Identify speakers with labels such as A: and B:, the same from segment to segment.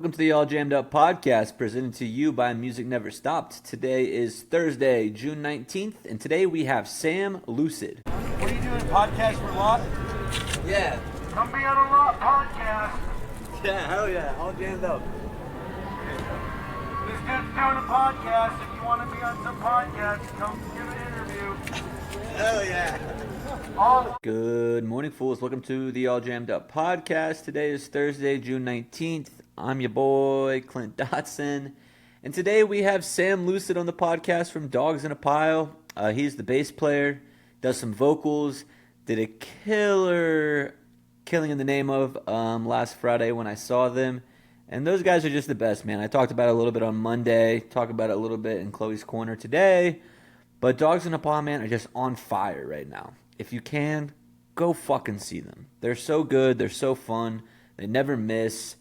A: Welcome to the All Jammed Up podcast presented to you by Music Never Stopped. Today is Thursday, June 19th, and today we have Sam Lucid.
B: What are you doing, podcast for Lot?
A: Yeah.
B: Come be on a Lot podcast.
A: Yeah, hell yeah, All Jammed Up.
B: This dude's doing a podcast. If you want to be on some podcast, come give an interview.
A: Hell yeah. Good morning, fools. Welcome to the All Jammed Up podcast. Today is Thursday, June 19th. I'm your boy, Clint Dotson. And today we have Sam Lucid on the podcast from Dogs in a Pile. He's the bass player, does some vocals, did a killing in the name of last Friday when I saw them. And those guys are just the best, man. I talked about it a little bit on Monday, talked about it a little bit in Chloe's Corner today. But Dogs in a Pile, man, are just on fire right now. If you can, go fucking see them. They're so good. They're so fun. They never miss.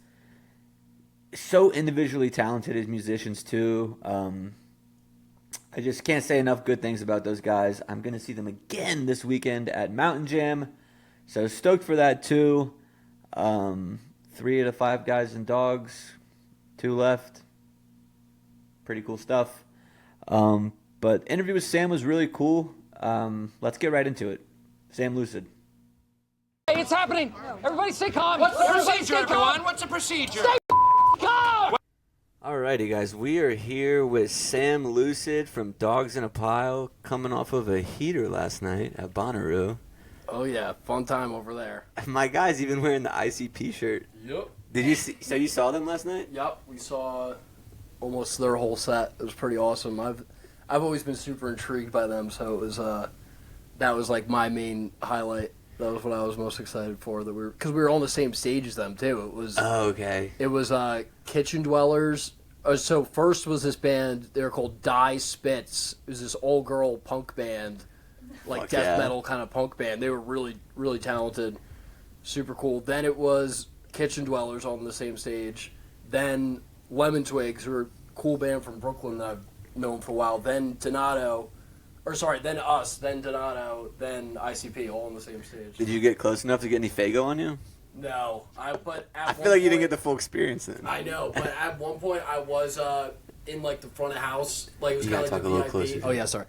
A: So individually talented as musicians, too. I just can't say enough good things about those guys. I'm going to see them again this weekend at Mountain Jam. So stoked for that, too. 3 out of 5 guys and dogs. 2 left. Pretty cool stuff. But interview with Sam was really cool. Let's get right into it. Sam Lucid.
C: Hey, it's happening. Everybody stay calm.
D: What's the
C: Everybody
D: procedure,
C: stay calm.
D: everyone? What's the procedure?
C: Stay calm.
A: Alrighty, guys. We are here with Sam Lucid from Dogs in a Pile, coming off of a heater last night at Bonnaroo.
D: Oh, yeah. Fun time over there.
A: My guy's even wearing the ICP shirt.
D: Yep.
A: Did you see? So you saw them last night?
D: Yep. We saw almost their whole set. It was pretty awesome. I've always been super intrigued by them, so it was that was like my main highlight. That was what I was most excited for. Because we were on the same stage as them too. It was
A: okay.
D: It was Kitchen Dwellers. So first was this band. They were called Die Spitz. It was this all girl punk band, like
A: Fuck
D: death
A: yeah.
D: metal kind of punk band. They were really really talented, super cool. Then it was Kitchen Dwellers on the same stage. Then Lemon Twigs, who were a cool band from Brooklyn that I've known for a while. Then then us, then Donato, then ICP, all on the same stage.
A: Did you get close enough to get any Fago on you?
D: No,
A: I feel like you didn't get the full experience then.
D: I know, but at one point I was in like the front of house, like it was
A: You
D: kind of
A: gotta
D: like
A: talk a
D: the
A: little
D: VIP.
A: closer.
D: Oh yeah, sorry.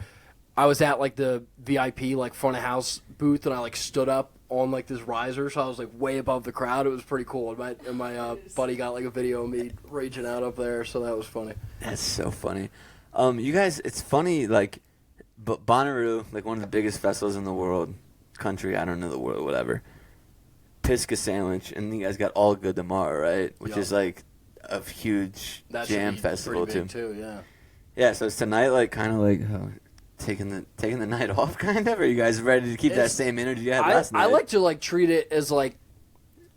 D: I was at like the VIP like front of house booth, and I like stood up on like this riser, so I was like way above the crowd. It was pretty cool. And my buddy got like a video of me raging out up there, so that was funny.
A: That's so funny. You guys, it's funny, like, but Bonnaroo, like one of the biggest festivals in the world, country, I don't know the world, whatever. Pisgah sandwich, and you guys got All Good Tomorrow, right? Which is like a huge
D: That should
A: jam
D: be
A: festival
D: pretty big
A: too.
D: Yeah.
A: Yeah, so it's tonight, like kind of like taking the night off, kind of. Are you guys ready to keep that same energy you had last night?
D: I like to like treat it as like,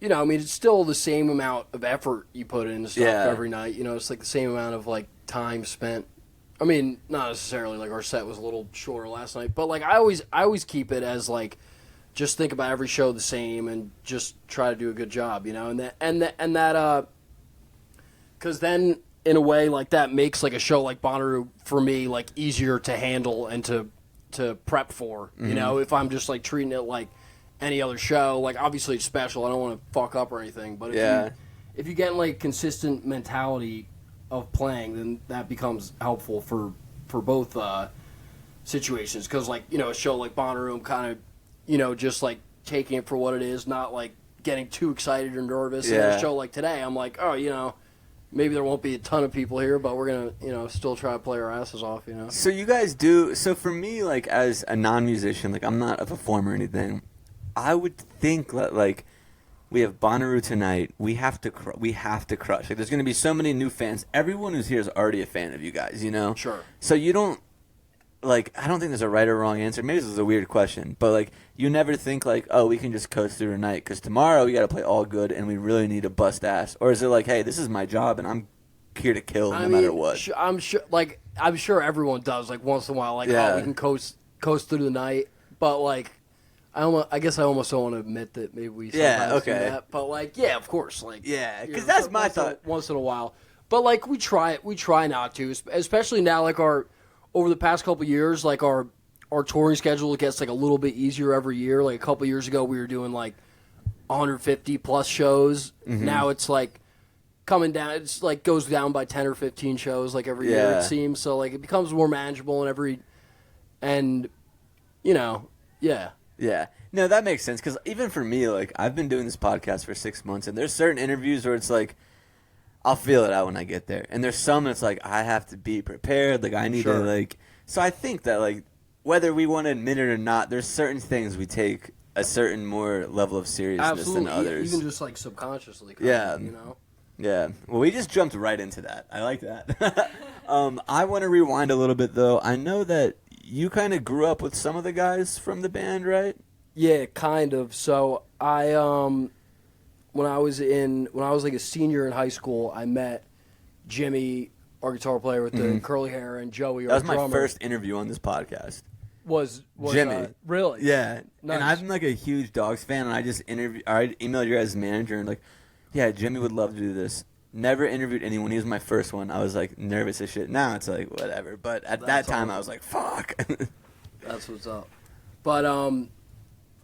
D: I mean, it's still the same amount of effort you put into stuff every night. It's like the same amount of like time spent. I mean, not necessarily like our set was a little shorter last night, but like I always keep it as like just think about every show the same and just try to do a good job, and that because then in a way like that makes like a show like Bonnaroo for me like easier to handle and to prep for. If I'm just like treating it like any other show, like obviously it's special. I don't want to fuck up or anything, but if you get like consistent mentality of playing, then that becomes helpful for both situations. Because like a show like Bonnaroo, I'm kind of just like taking it for what it is, not like getting too excited or nervous. And a show like today, I'm like, maybe there won't be a ton of people here, but we're gonna still try to play our asses off.
A: So you guys do. So for me, like as a non-musician, like I'm not a performer or anything. I would think that like we have Bonnaroo tonight. We have to crush. Like there's going to be so many new fans. Everyone who's here is already a fan of you guys.
D: Sure.
A: So you don't like. I don't think there's a right or wrong answer. Maybe this is a weird question, but like you never think like, oh, we can just coast through tonight because tomorrow we got to play all good and we really need to bust ass. Or is it like, hey, this is my job and I'm here to kill no matter what?
D: I'm sure everyone does like once in a while. Like we can coast through the night, but like. I guess I almost don't want to admit that maybe we sometimes do that, but like of course, like
A: because that's my thought.
D: Once in a while, but like we try not to, especially now. Like over the past couple of years, like our touring schedule gets like a little bit easier every year. Like a couple of years ago, we were doing like 150 plus shows. Mm-hmm. Now it's like coming down. It's like goes down by 10 or 15 shows like every year, it seems. So like it becomes more manageable and yeah.
A: Yeah. No, that makes sense, because even for me, like, I've been doing this podcast for 6 months, and there's certain interviews where it's like, I'll feel it out when I get there. And there's some that's like, I have to be prepared. Like, I need to, like... So I think that, like, whether we want to admit it or not, there's certain things we take a certain more level of seriousness than others.
D: Even just, like, subconsciously.
A: Yeah.
D: You know?
A: Yeah. Well, we just jumped right into that. I like that. I want to rewind a little bit, though. I know that you kind of grew up with some of the guys from the band, right?
D: Yeah, kind of. So I when I was like a senior in high school, I met Jimmy, our guitar player with the curly hair, and Joey, our drummer.
A: That was my first interview on this podcast.
D: Was
A: Jimmy.
D: Really?
A: Yeah.
D: Nice.
A: And I'm like a huge Dogs fan, and I emailed your guys' manager and like, yeah, Jimmy would love to do this. Never interviewed anyone. He was my first one. I was like nervous as shit. Now it's like whatever. But at that time, I was like, fuck.
D: That's what's up. But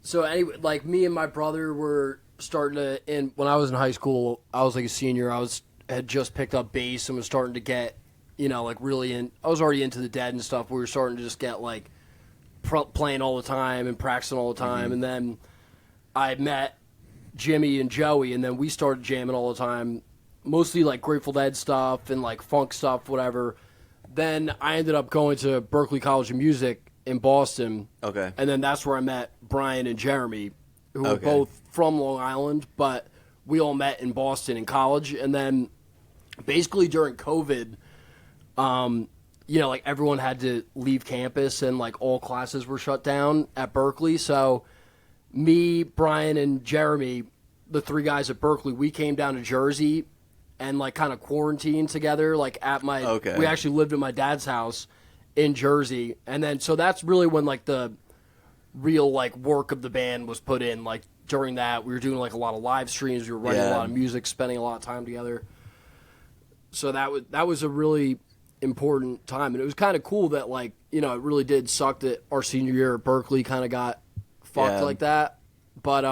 D: so anyway, like me and my brother were starting to. And when I was in high school, I was like a senior. Had just picked up bass and was starting to get, like really in. I was already into the Dead and stuff. We were starting to just get like playing all the time and practicing all the time. And then I met Jimmy and Joey, and then we started jamming all the time. Mostly like Grateful Dead stuff and like funk stuff, whatever. Then I ended up going to Berklee College of Music in Boston.
A: Okay.
D: And then that's where I met Brian and Jeremy, who were both from Long Island, but we all met in Boston in college. And then basically during COVID, like everyone had to leave campus and like all classes were shut down at Berklee. So me, Brian, and Jeremy, the three guys at Berklee, we came down to Jersey and like kind of quarantined together, like at my, we actually lived at my dad's house in Jersey. And then, so that's really when like the real like work of the band was put in. Like during that, we were doing like a lot of live streams. We were writing a lot of music, spending a lot of time together. So that was a really important time. And it was kind of cool that like, it really did suck that our senior year at Berklee kind of got fucked like that. But,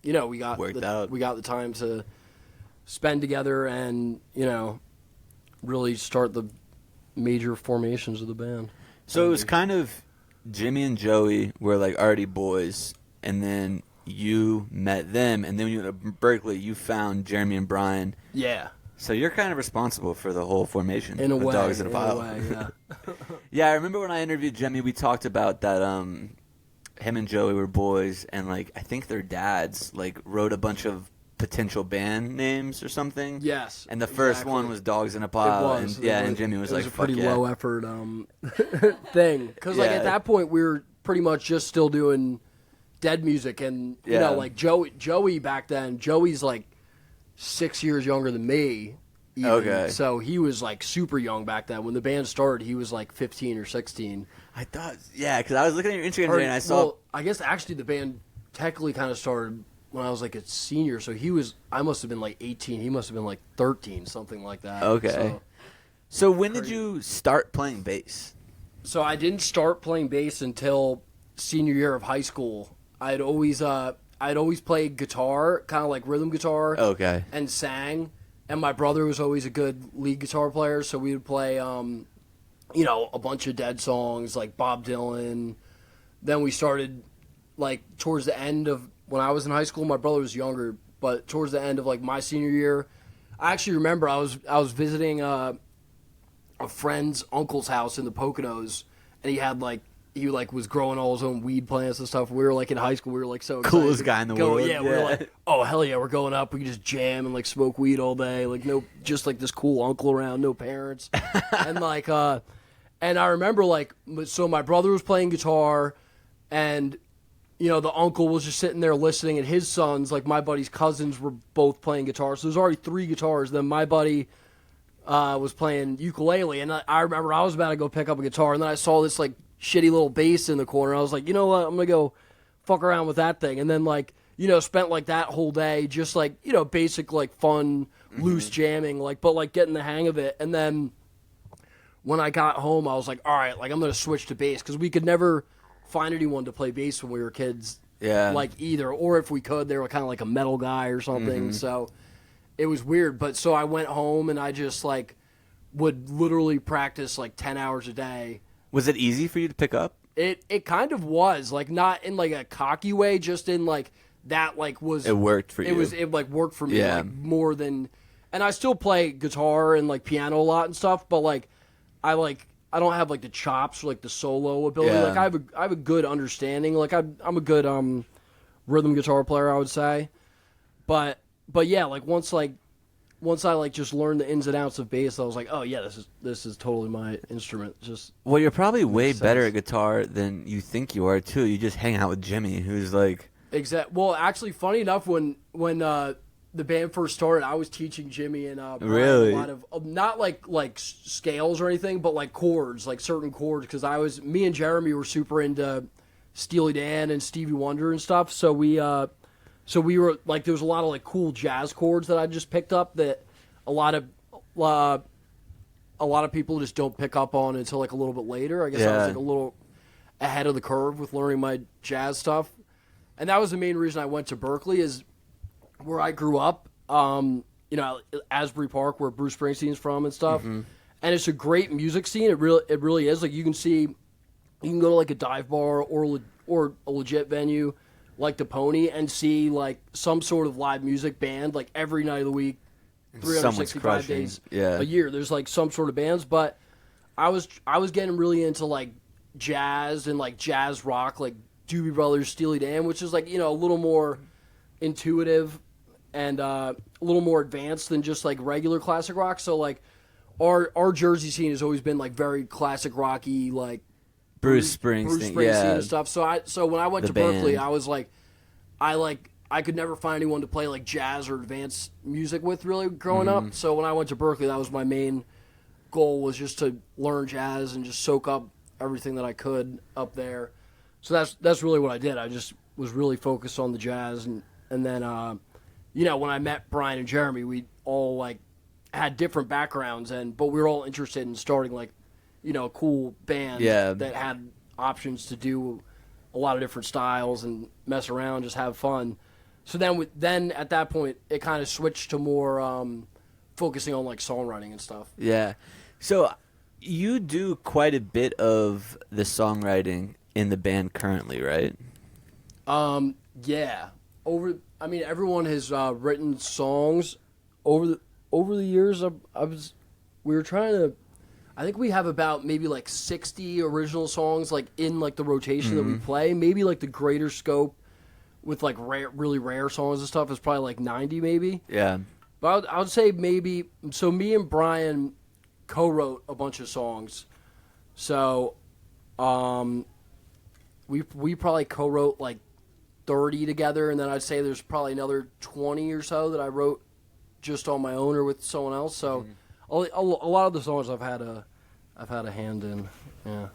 D: we got the time to spend together and, really start the major formations of the band.
A: So it was kind of Jimmy and Joey were like already boys, and then you met them, and then when you went to Berklee, you found Jeremy and Brian.
D: Yeah.
A: So you're kind of responsible for the whole formation
D: of
A: Dogs in a Pile.
D: Yeah.
A: Yeah, I remember when I interviewed Jimmy, we talked about that him and Joey were boys, and like I think their dads like wrote a bunch of potential band names or something.
D: Yes.
A: And the first one was Dogs in a Pile.
D: It was.
A: And Jimmy was like,
D: it was a pretty
A: fuck yeah.
D: low effort thing. Because like at that point we were pretty much just still doing Dead music, and like Joey back then, Joey's like 6 years younger than me. Even.
A: Okay.
D: So he was like super young back then. When the band started, he was like 15 or 16.
A: I thought, because I was looking at your Instagram today and I saw.
D: Well, I guess actually the band technically kind of started when I was like a senior. So I must have been like 18. He must have been like 13, something like that.
A: Okay. So when did you start playing bass?
D: So I didn't start playing bass until senior year of high school. I'd always played guitar, kind of like rhythm guitar.
A: Okay.
D: And sang. And my brother was always a good lead guitar player, so we would play, a bunch of Dead songs, like Bob Dylan. Then we started, like, towards the end of, when I was in high school, my brother was younger, but towards the end of, like, my senior year, I actually remember I was visiting a friend's uncle's house in the Poconos, and he was growing all his own weed plants and stuff. We were like in high school. We were like so excited.
A: Coolest guy in the world.
D: Yeah, we were like, oh hell yeah, we're going up. We can just jam and like smoke weed all day. Like just like this cool uncle around, no parents, and like and I remember like so my brother was playing guitar, and the uncle was just sitting there listening, and his sons, like my buddy's cousins, were both playing guitar. So there's already 3 guitars. Then my buddy was playing ukulele, and I remember I was about to go pick up a guitar, and then I saw this like shitty little bass in the corner. I was like, you know what? I'm going to go fuck around with that thing. And then like, spent like that whole day just like, basic like fun, loose jamming, like, but like getting the hang of it. And then when I got home, I was like, all right, like I'm going to switch to bass, because we could never find anyone to play bass when we were kids.
A: Yeah.
D: Like either, or if we could, they were kind of like a metal guy or something. So it was weird. But so I went home and I just like would literally practice like 10 hours a day.
A: Was it easy for you to pick up?
D: It kind of was, like, not in like a cocky way, just in like that like was
A: It worked for you.
D: It like worked for me
A: Yeah.
D: like more than, and I still play guitar and like piano a lot and stuff, but like I don't have like the chops or like the solo ability.
A: Yeah.
D: Like I have a good understanding. Like I'm a good rhythm guitar player, I would say. But yeah, like once I like just learned the ins and outs of bass, I was like, oh yeah, this is totally my instrument. Just
A: Well, you're probably way
D: makes
A: better
D: sense.
A: at guitar than you think you are too. You just hang out with Jimmy, who's like,
D: Well, actually, funny enough, when the band first started, I was teaching Jimmy and Brian
A: Really?
D: a lot of not like scales or anything, but like chords, like certain chords. Because me and Jeremy were super into Steely Dan and Stevie Wonder and stuff. So we were like, there was a lot of like cool jazz chords that I just picked up that a lot of people just don't pick up on until like a little bit later. I guess I
A: Yeah.
D: was like a little ahead of the curve with learning my jazz stuff. And that was the main reason I went to Berkeley, is where I grew up, Asbury Park, where Bruce Springsteen's from and stuff.
A: Mm-hmm.
D: And it's a great music scene. It really is. Like you can go to like a dive bar or a legit venue like the Pony and see like some sort of live music band like every night of the week,
A: someone's
D: 365
A: crushing.
D: days
A: Yeah.
D: a year. There's like some sort of bands, but I was getting really into like jazz and like jazz rock, like Doobie Brothers, Steely Dan, which is like, a little more intuitive and a little more advanced than just like regular classic rock. So like our Jersey scene has always been like very classic rocky, like
A: Bruce Springsteen, yeah.
D: and stuff. So when I went
A: The
D: to Berkeley,
A: band.
D: I was like, I could never find anyone to play like jazz or advanced music with really growing
A: Mm-hmm.
D: up. So when I went to Berkeley, that was my main goal, was just to learn jazz and just soak up everything that I could up there. So that's really what I did. I just was really focused on the jazz, and then when I met Brian and Jeremy, we all like had different backgrounds, but we were all interested in starting like a cool band
A: Yeah.
D: that had options to do a lot of different styles and mess around, just have fun. So then at that point, it kind of switched to more focusing on like songwriting and stuff.
A: Yeah. So you do quite a bit of the songwriting in the band currently, right?
D: Yeah. Everyone has written songs over the years. We were trying to. I think we have about maybe like 60 original songs like in like the rotation that we play. Maybe like the greater scope with like really rare songs and stuff is probably like 90 maybe.
A: Yeah.
D: But I would say maybe. So me and Brian co-wrote a bunch of songs. So, we probably co-wrote like 30 together, and then I'd say there's probably another 20 or so that I wrote just on my own or with someone else. So a lot of the songs I've had a hand in. Yeah.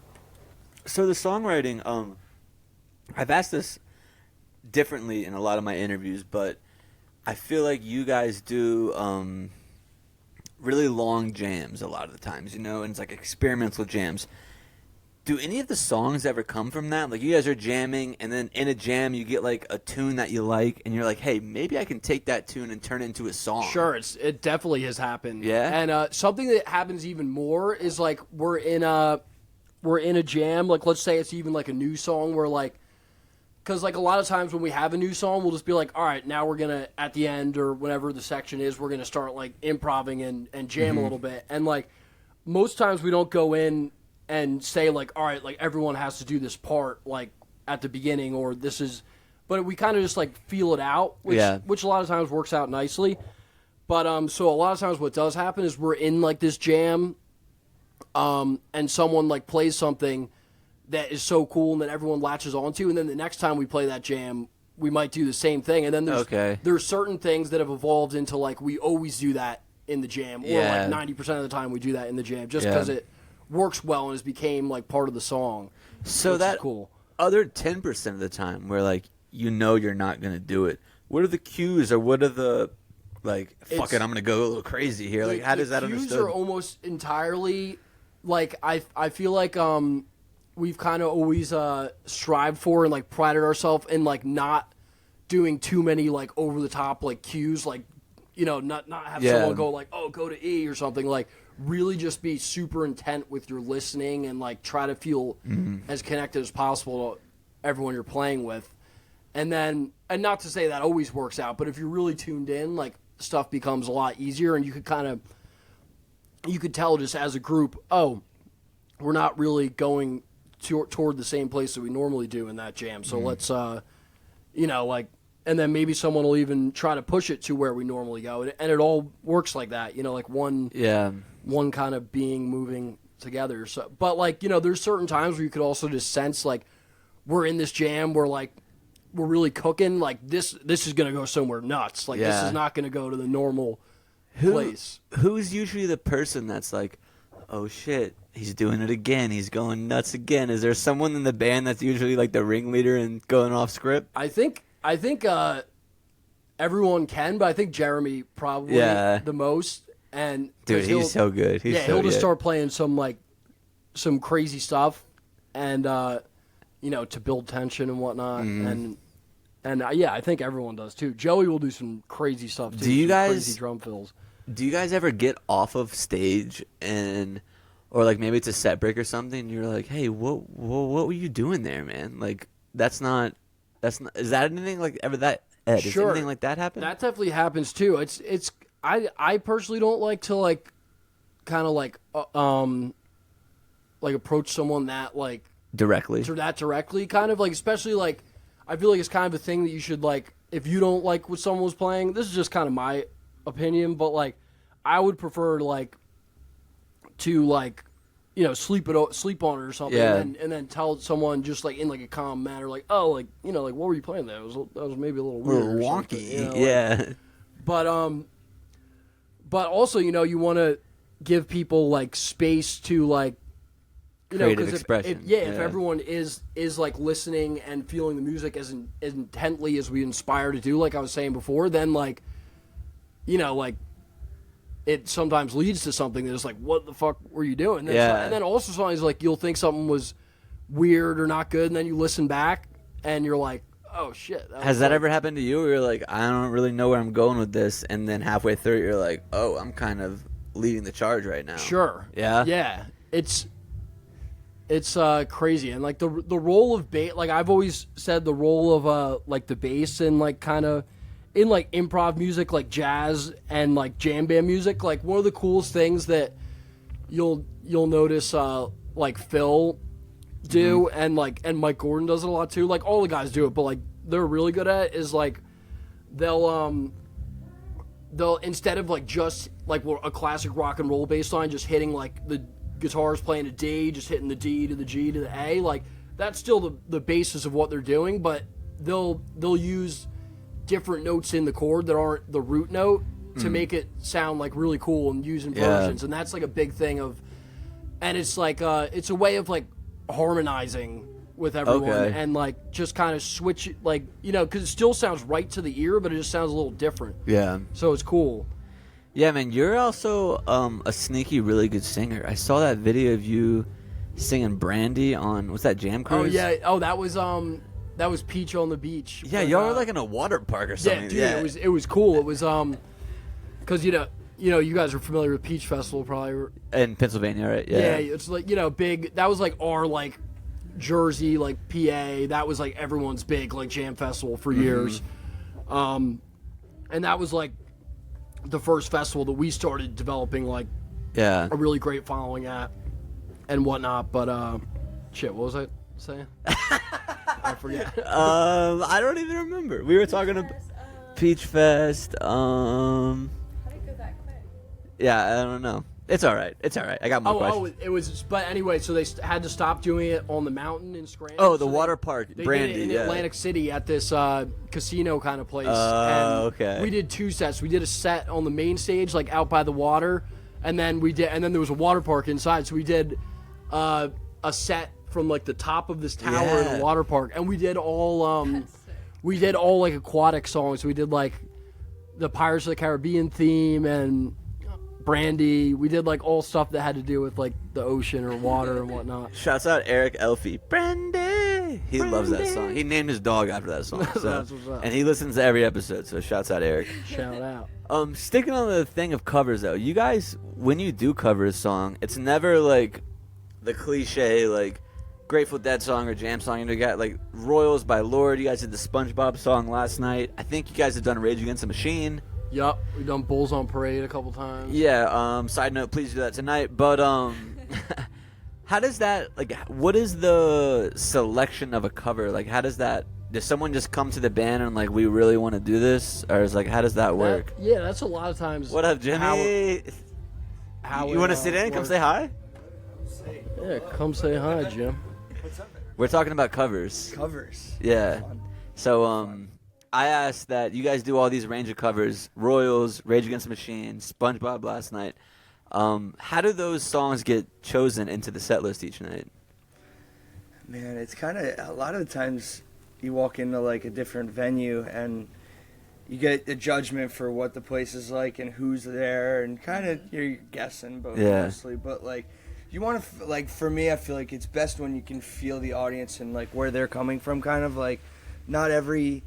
A: So the songwriting, I've asked this differently in a lot of my interviews, but I feel like you guys do really long jams a lot of the times, and it's like experimental jams. Do any of the songs ever come from that? Like you guys are jamming, and then in a jam you get like a tune that you like, and you're like, hey, maybe I can take that tune and turn it into a song.
D: Sure, it definitely has happened.
A: Yeah?
D: And something that happens even more is like we're in a jam. Like let's say it's even like a new song where like, because like a lot of times when we have a new song, we'll just be like, all right, now we're gonna at the end or whenever the section is, we're gonna start like improvising and jam a little bit. And like most times we don't go in and say like, all right, like everyone has to do this part like at the beginning or this is, but we kind of just like feel it out, which a lot of times works out nicely. But so a lot of times what does happen is we're in like this jam, and someone like plays something that is so cool and that everyone latches onto, and then the next time we play that jam, we might do the same thing. And then there's certain things that have evolved into like we always do that in the jam, or like 90% of the time we do that in the jam, just because it works well and has became like part of the song.
A: So
D: which
A: that
D: is cool.
A: Other 10% of the time where like you're not gonna do it. What are the cues, or what are the like? Fuck it, I'm gonna go a little crazy here. Like, how does that
D: cues
A: understood?
D: are almost entirely like I feel like we've kind of always strived for and like prided ourselves in like not doing too many like over the top like cues, like you know, not have someone go like, oh, go to E or something. Like, really just be super intent with your listening and like try to feel as connected as possible to everyone you're playing with. And then, and not to say that always works out, but if you're really tuned in, like, stuff becomes a lot easier, and you could tell just as a group, oh, we're not really going toward the same place that we normally do in that jam. So let's, you know, like, and then maybe someone will even try to push it to where we normally go. And it all works like that, you know, like one kind of being moving together. So, but like, you know, there's certain times where you could also just sense like we're in this jam, we're really cooking, like this is going to go somewhere nuts. Like this is not going to go to the normal place.
A: Who's usually the person that's like, oh shit, he's doing it again, he's going nuts again? Is there someone in the band that's usually like the ringleader and going off script?
D: I think everyone can, but I think Jeremy probably the most. And
A: dude, he's so good.
D: He'll just start playing some crazy stuff, and you know, to build tension and whatnot. And I think everyone does too. Joey will do some crazy stuff too.
A: Do you guys
D: crazy drum fills?
A: Do you guys ever get off of stage or like maybe it's a set break or something, and you're like, hey, what were you doing there, man? Like that's not. Is that anything like ever that? Ed,
D: sure.
A: Does anything like that happen?
D: That definitely happens too. It's I personally don't like to like kind of like approach someone that like
A: directly
D: kind of like, especially like I feel like it's kind of a thing that you should like, if you don't like what someone was playing, this is just kind of my opinion, but like I would prefer like to like, you know, sleep on it or something, and then tell someone just like in like a calm manner, like, oh, like, you know, like what were you playing there? That was maybe a little weird,
A: a little wonky,
D: you know, but also, you know, you want to give people like space to like, you know,
A: creative
D: because
A: expression.
D: If everyone is like listening and feeling the music as intently as we inspire to do, like I was saying before, then like, you know, like it sometimes leads to something that is like, what the fuck were you doing? And then also sometimes like you'll think something was weird or not good, and then you listen back and you're like, oh shit.
A: Has that ever happened to you where you're like, I don't really know where I'm going with this, and then halfway through it, you're like, oh, I'm kind of leading the charge right now?
D: Sure.
A: Yeah?
D: Yeah. It's crazy. And like the role of bass, like I've always said, the role of like the bass and like kind of in like improv music, like jazz and like jam band music, like one of the coolest things that you'll notice like Phil do and Mike Gordon does it a lot too. Like all the guys do it, but like they're really good at it, is like they'll instead of like just like a classic rock and roll bass line, just hitting like the guitars playing a D, just hitting the D to the G to the A, like that's still the basis of what they're doing, but they'll use different notes in the chord that aren't the root note to make it sound like really cool and use inversions. And that's like a big thing and it's like it's a way of like harmonizing with everyone and like just kind of switch it, like, you know, because it still sounds right to the ear, but it just sounds a little different. So it's cool.
A: Yeah, man, you're also a sneaky really good singer. I saw that video of you singing Brandy on, what's that, Jam Cruise?
D: That was Peach on the Beach.
A: Yeah, y'all were like in a water park or something.
D: Yeah, dude, it was cool. It was because you know you guys are familiar with Peach Festival probably
A: in Pennsylvania, right?
D: Yeah, it's like, you know, big. That was like our like Jersey, like PA. That was like everyone's big like jam festival for years. And that was like the first festival that we started developing like a really great following at and whatnot. But shit, what was I saying? I forget.
A: I don't even remember. We were talking about Peach Fest.
E: How did it go that quick?
A: Yeah, I don't know. It's all right. I got more questions.
D: It was. But anyway, so they had to stop doing it on the mountain in Scranton.
A: Oh, the water park, Brandy.
D: They did it in Atlantic City at this casino kind of place.
A: Okay.
D: We did 2 sets. We did a set on the main stage, like out by the water, and then there was a water park inside. So we did a set from like the top of this tower in a water park, and we did all like aquatic songs. We did like the Pirates of the Caribbean theme and Brandy. We did like all stuff that had to do with like the ocean or water and whatnot.
A: Shouts out Eric Elfie. Brandy. He loves that song. He named his dog after that song. So.
D: That's what's up.
A: And he listens to every episode, so shouts out Eric.
D: Shout out.
A: Sticking on the thing of covers, though, you guys, when you do cover a song, it's never like the cliche, like Grateful Dead song or jam song. You got like Royals by Lord. You guys did the SpongeBob song last night. I think you guys have done Rage Against the Machine.
D: Yup, we've done Bulls on Parade a couple times.
A: Yeah. Side note, please do that tonight. But how does that, like, what is the selection of a cover? Like, how does that, does someone just come to the band and, like, we really want to do this? Or is, like, how does that work?
D: Yeah, that's a lot of times.
A: What up, Jimmy?
D: How
A: you want to sit in and come say hi?
D: Yeah, come say hi, Jim.
A: We're talking about covers.
F: Covers.
A: Yeah. So, I asked that you guys do all these range of covers, Royals, Rage Against the Machine, SpongeBob last night. How do those songs get chosen into the set list each night?
F: Man, it's kind of, a lot of the times you walk into like a different venue and you get a judgment for what the place is like and who's there, and kind of you're guessing, but mostly. But like, you want to, like, for me, I feel like it's best when you can feel the audience and like where they're coming from. Kind of like, not every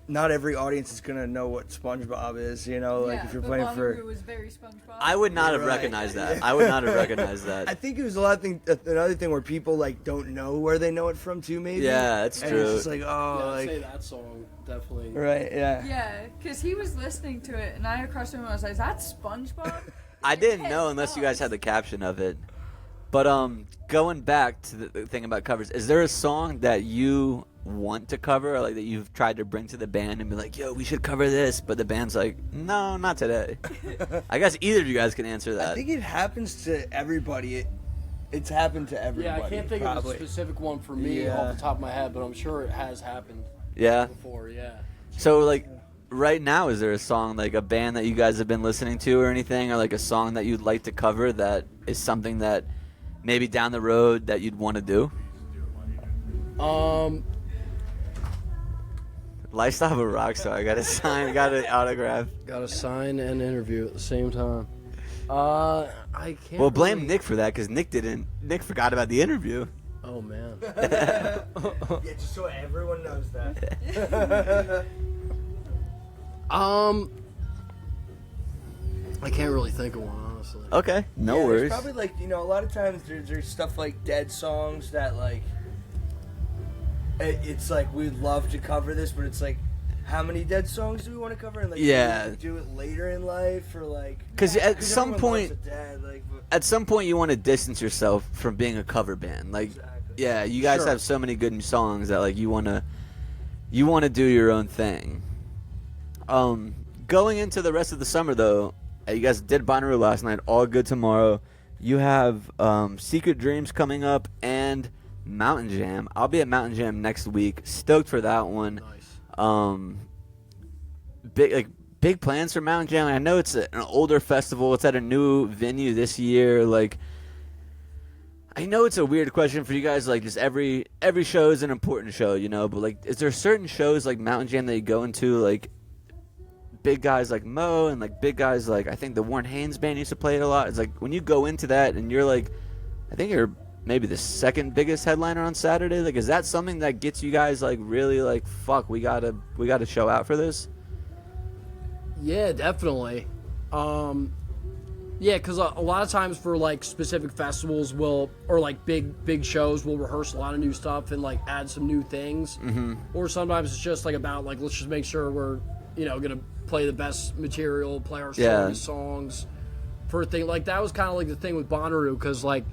F: audience is gonna know what SpongeBob is, you know. Like if you're playing for,
E: Bonnaroo was very SpongeBob.
A: I would not have recognized that. I would not have recognized that.
F: I think it was another thing where people like don't know where they know it from too. Maybe.
A: Yeah, that's
F: and
A: true.
F: It's just like, oh,
D: Yeah, I'd
F: like,
D: say that song definitely.
F: right, yeah.
E: Yeah, because he was listening to it, and I across the room, I was like, is that SpongeBob?
A: I didn't know unless you guys had the caption of it. But going back to the thing about covers, is there a song that you want to cover, or like that you've tried to bring to the band and be like, yo, we should cover this, but the band's like, no, not today? I guess either of you guys can answer that.
F: I think it happens to everybody. It's happened to everybody.
D: Yeah, I can't think
F: probably.
D: of a specific one for me off the top of my head, but I'm sure it has happened
A: Yeah.
D: before, yeah.
A: So like right now, is there a song, like a band that you guys have been listening to or anything, or like a song that you'd like to cover that is something that maybe down the road that you'd want to do? Lifestyle of a rock star. I got to sign, got an autograph.
D: Got to sign and interview at the same time. I can't.
A: Well, blame
D: really-
A: Nick for that, because Nick forgot about the interview.
D: Oh man.
F: Yeah, just so everyone knows that.
D: I can't really think of one, honestly.
A: Okay, no
F: Yeah,
A: worries.
F: there's probably like, you know, a lot of times there's stuff like Dead songs that like it's like we'd love to cover this, but it's like, how many Dead songs do we want to cover? And like,
A: Yeah.
F: do it later in life, or like,
A: Because at some
F: everyone
A: point,
F: loves a Dead, like, but-
A: at some point, you want to distance yourself from being a cover band. Like, yeah, you guys
D: Sure.
A: have so many good songs that like you want to do your own thing. Going into the rest of the summer though, you guys did Bonnaroo last night. All Good Tomorrow. You have Secret Dreams coming up and Mountain Jam. I'll be at Mountain Jam next week. Stoked for that one.
D: Nice.
A: Big plans for Mountain Jam. I know it's an older festival. It's at a new venue this year. Like, I know it's a weird question for you guys. Like, just every show is an important show, you know. But like, is there certain shows like Mountain Jam that you go into, like big guys like Mo and like big guys like, I think the Warren Haynes band used to play it a lot. It's like when you go into that and you're like, I think you're maybe the second biggest headliner on Saturday. Like, is that something that gets you guys like really like, fuck, we gotta show out for this?
D: Yeah, definitely. Yeah, because a lot of times for like specific festivals, or like big shows, we'll rehearse a lot of new stuff and like add some new things. Mm-hmm. Or sometimes it's just like about like, let's just make sure we're, you know, gonna play the best material, play our strongest songs for a thing. Like that was kind of like the thing with Bonnaroo, because like,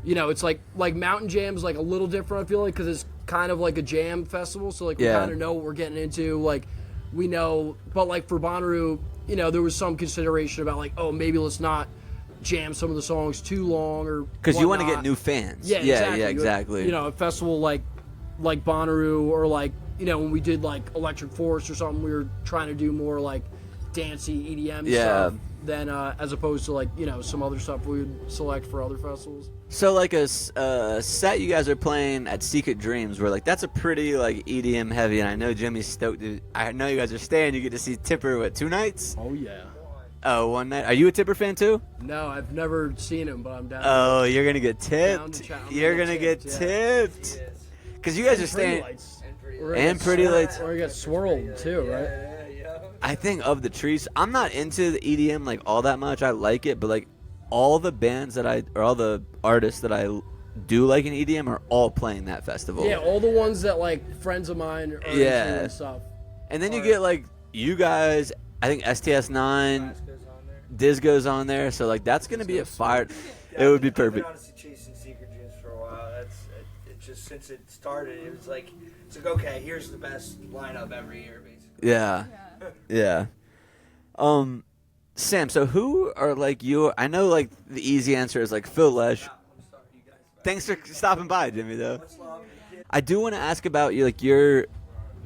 D: you know, it's like Mountain Jam is like a little different, I feel like, because it's kind of like a jam festival, so like we kind of know what we're getting into, like we know. But like for Bonnaroo, you know, there was some consideration about like, oh, maybe let's not jam some of the songs too long, or
A: because you want to get new fans. Yeah, exactly.
D: You know, a festival like Bonnaroo, or like, you know, when we did like Electric Forest or something, we were trying to do more like dancey EDM stuff than as opposed to like, you know, some other stuff we would select for other festivals.
A: So like a set you guys are playing at Secret Dreams, where like that's a pretty like EDM heavy, and I know Jimmy's stoked. I know you guys are staying. You get to see Tipper 2 nights.
D: Oh yeah.
A: Oh, 1 night. Are you a Tipper fan too?
D: No, I've never seen him, but I'm down.
A: Oh, you're gonna get
D: Down
A: tipped.
D: to
A: You're gonna get tipped. Because you guys are
D: Pretty
A: staying.
D: lights.
A: And Pretty Lights.
D: Or you got swirled too, right?
A: I think of the trees. I'm not into the EDM like all that much. I like it, but like all the bands or all the artists that I do like in EDM are all playing that festival.
D: Yeah, all the ones that like friends of mine are into and stuff.
A: And then you get like you guys. I think STS9, Disco's on there, so like that's gonna be a fire. It would be
F: I've been
A: perfect.
F: honestly chasing Secret Dreams for a while. It just since it started, it was like it's like okay, here's the best lineup every year, basically.
A: Yeah. Sam. So who are like you? I know like the easy answer is like Phil Lesh. Thanks for stopping by, Jimmy. Though I do want to ask about you, like your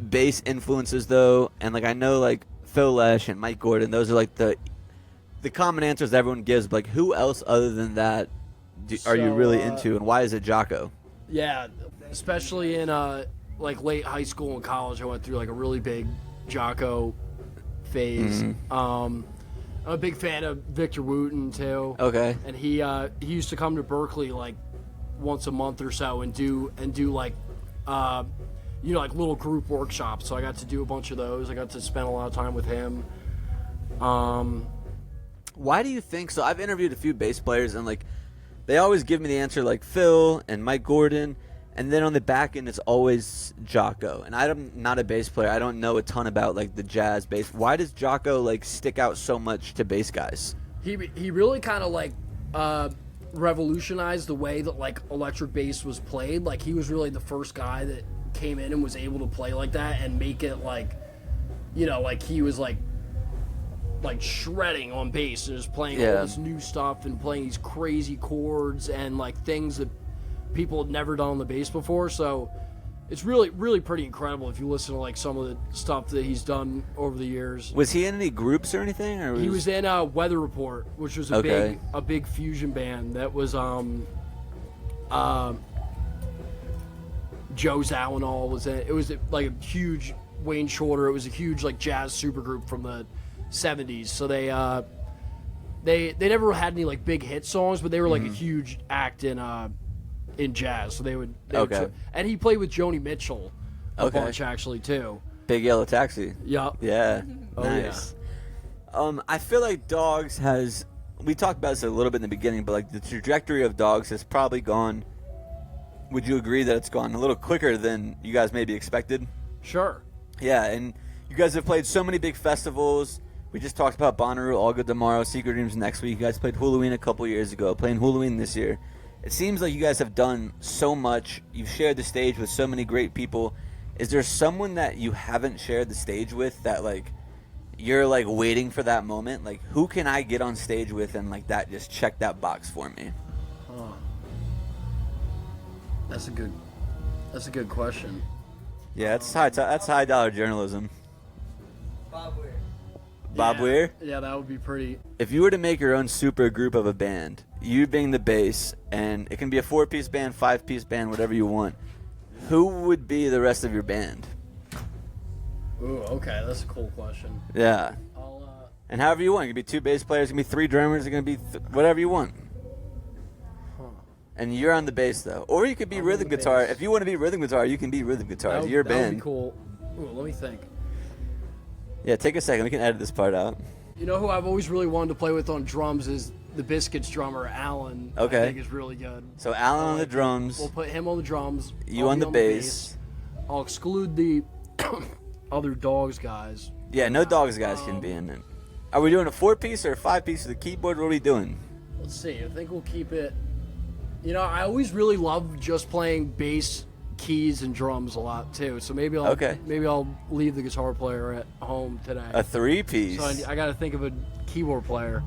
A: bass influences, though, and like I know like Phil Lesh and Mike Gordon. Those are like the common answers everyone gives. But like who else other than that are you really into, and why is it Jocko?
D: Yeah, especially in like late high school and college, I went through like a really big Jocko phase. I'm a big fan of Victor Wooten too.
A: Okay.
D: And he used to come to Berkeley like once a month or so and do like like little group workshops. So I got to do a bunch of those. I got to spend a lot of time with him.
A: Why do you think so? I've interviewed a few bass players, and like they always give me the answer like Phil and Mike Gordon, and then on the back end it's always Jocko. And I'm not a bass player. I don't know a ton about like the jazz bass. Why does Jocko like stick out so much to bass guys?
D: He really kind of like revolutionized the way that like electric bass was played. Like he was really the first guy that came in and was able to play like that and make it like, like he was like shredding on bass and just playing all this new stuff and playing these crazy chords and like things that people had never done on the bass before. So it's really, really pretty incredible if you listen to like some of the stuff that he's done over the years.
A: Was he in any groups or anything? Or
D: He was in Weather Report, which was a big fusion band that was Joe Zawinul was in it. It was like a huge Wayne Shorter. It was a huge like jazz supergroup from the 70s. So they never had any like big hit songs, but they were like a huge act in jazz. So they would and he played with Joni Mitchell a bunch actually too.
A: Big Yellow Taxi.
D: Yup.
A: Yeah.
D: Oh,
A: nice. I feel like Dogs has. We talked about this a little bit in the beginning, but like the trajectory of Dogs has probably gone. Would you agree that it's gone a little quicker than you guys maybe expected?
D: Sure.
A: Yeah, and you guys have played so many big festivals. We just talked about Bonnaroo, All Good Tomorrow, Secret Dreams next week. You guys played Halloween a couple years ago, playing Halloween this year. It seems like you guys have done so much. You've shared the stage with so many great people. Is there someone that you haven't shared the stage with that like you're like waiting for that moment? Like who can I get on stage with and like that just check that box for me?
D: That's a good question.
A: Yeah, that's high dollar journalism. Bob Weir?
D: Yeah, that would be pretty.
A: If you were to make your own super group of a band, you being the bass, and it can be a 4-piece band, 5-piece band, whatever you want, who would be the rest of your band?
D: Ooh, okay, that's a cool question.
A: Yeah. And however you want. It could be 2 bass players, it could be 3 drummers, it could be whatever you want. And you're on the bass, though. Or you could be rhythm guitar.
D: bass.
A: If you want to be rhythm guitar, you can be rhythm guitar. It's your
D: That would
A: band.
D: be cool. Ooh, let me think.
A: Yeah, take a second. We can edit this part out.
D: You know who I've always really wanted to play with on drums is the Biscuits drummer, Alan.
A: Okay.
D: I think is really good.
A: So Alan on the drums.
D: We'll put him on the drums.
A: You
D: I'll
A: on
D: be
A: the bass.
D: I'll exclude the other Dogs guys.
A: Yeah, no Dogs guys can be in it. Are we doing a 4-piece or a 5-piece with a keyboard? What are we doing?
D: Let's see. I think we'll keep it. I always really love just playing bass, keys, and drums a lot too. So maybe I'll leave the guitar player at home today.
A: A 3-piece.
D: So I got to think of a keyboard player.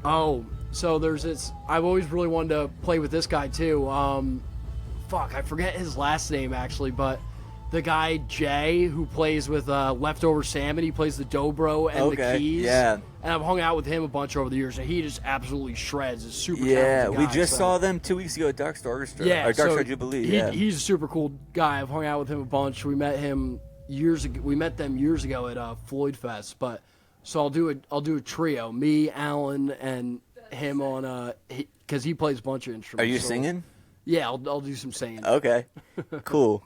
D: Oh, so there's this. I've always really wanted to play with this guy too. I forget his last name actually, but the guy Jay who plays with Leftover Salmon, he plays the dobro and the keys.
A: Yeah.
D: And I've hung out with him a bunch over the years, and he just absolutely shreds. It's super.
A: Yeah,
D: talented
A: we
D: guy,
A: just
D: so.
A: saw them 2 weeks ago at Dark Star Orchestra.
D: Yeah,
A: or Dark Star Jubilee.
D: He's a super cool guy. I've hung out with him a bunch. We met him years ago. We met them years ago at Floyd Fest. But So I'll do a trio, me, Alan, and him on because he plays a bunch of instruments.
A: Are you singing?
D: Yeah, I'll do some singing.
A: Okay, cool.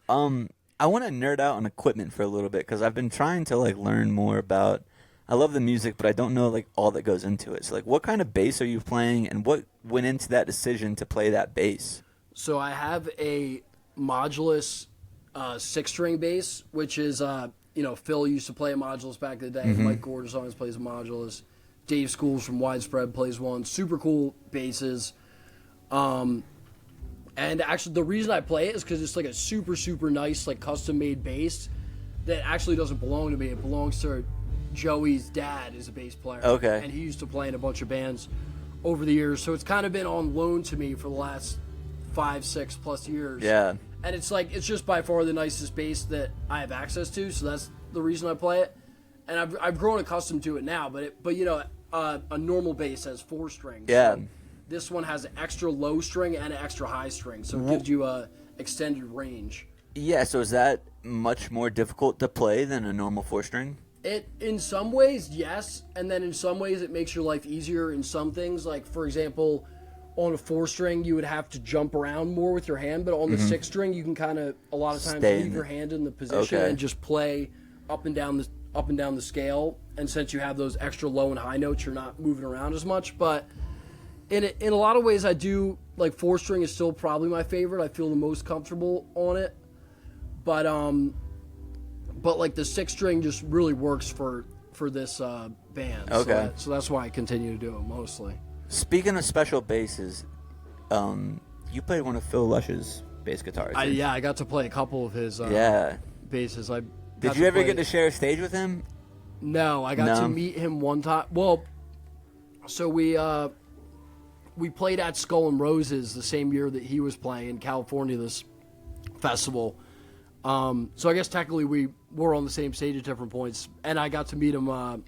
A: I want to nerd out on equipment for a little bit because I've been trying to like learn more about. I love the music, but I don't know like all that goes into it. So like, what kind of bass are you playing, and what went into that decision to play that bass?
D: So I have a modulus 6-string bass, which is Phil used to play a modulus back in the day. Mike Gordon always plays a modulus. Dave Schools from Widespread plays one. Super cool basses. And actually, the reason I play it is because it's like a super, super nice, like custom-made bass that actually doesn't belong to me. It belongs to Joey's dad, is a bass player.
A: Okay.
D: And he used to play in a bunch of bands over the years, so it's kind of been on loan to me for the last 5-6+ years.
A: Yeah.
D: And it's just by far the nicest bass that I have access to, so that's the reason I play it. And I've grown accustomed to it now, but a normal bass has 4 strings.
A: Yeah.
D: So this one has an extra low string and an extra high string, so it gives you a extended range.
A: Yeah, so is that much more difficult to play than a normal 4-string?
D: It, in some ways, yes, and then in some ways it makes your life easier in some things. Like, for example, on a 4-string, you would have to jump around more with your hand, but on the 6-string, you can kind of, a lot of times, leave your hand in the position and just play up and down the scale. And since you have those extra low and high notes, you're not moving around as much, but in a lot of ways, I do, like, 4-string is still probably my favorite. I feel the most comfortable on it. But like, the 6-string just really works for this band.
A: Okay.
D: So that's why I continue to do it mostly.
A: Speaking of special basses, you played one of Phil Lush's bass guitars.
D: I got to play a couple of his basses.
A: Did you ever get to share a stage with him?
D: No, I got to meet him one time. Well, so we played at Skull and Roses the same year that he was playing in California, this festival. So I guess technically we were on the same stage at different points, and I got to meet him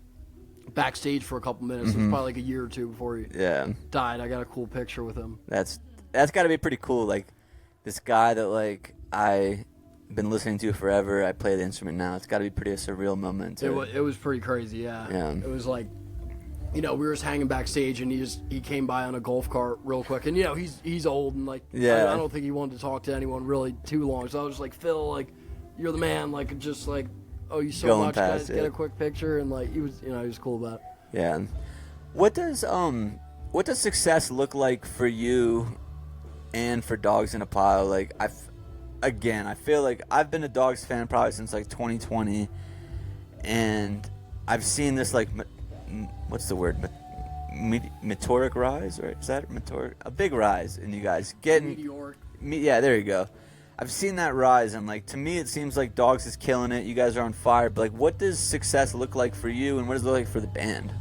D: backstage for a couple minutes. It was probably like a year or two before he died. I got a cool picture with him.
A: That's got to be pretty cool. Like, this guy that like I've been listening to forever. I play the instrument now. It's got to be pretty a surreal moment.
D: It was pretty crazy. Yeah. It was like, we were just hanging backstage, and he came by on a golf cart real quick, and he's old, and like I don't think he wanted to talk to anyone really too long. So I was just like, Phil, like, you're the man, like, just like, oh, you so
A: Going
D: much,
A: past,
D: guys, get a quick picture, and like he was cool about it.
A: Yeah. What does success look like for you and for Dogs in a Pile? Like, I feel like I've been a Dogs fan probably since like 2020, and I've seen this like. What's the word? Meteoric rise, right? Is that meteoric? A big rise in you guys getting.
D: Meteoric.
A: Yeah, there you go. I've seen that rise, and like, to me, it seems like Dogs is killing it. You guys are on fire. But like, what does success look like for you, and what does it look like for the band?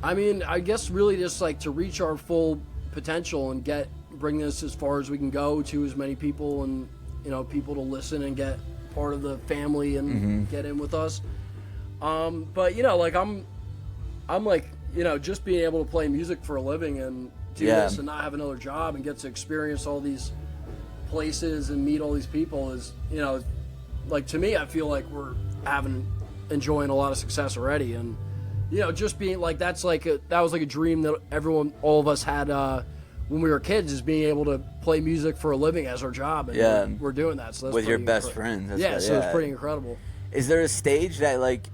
D: I mean, I guess really just like to reach our full potential and bring this as far as we can go to as many people, and people to listen and get part of the family and get in with us. But like I'm like, just being able to play music for a living and do this and not have another job and get to experience all these places and meet all these people is, like, to me, I feel like we're enjoying a lot of success already. And, just being like, that was like a dream that all of us had, when we were kids, is being able to play music for a living as our job. And we're doing that. So that's
A: with your best friends.
D: So it's pretty incredible.
A: Is there a stage that like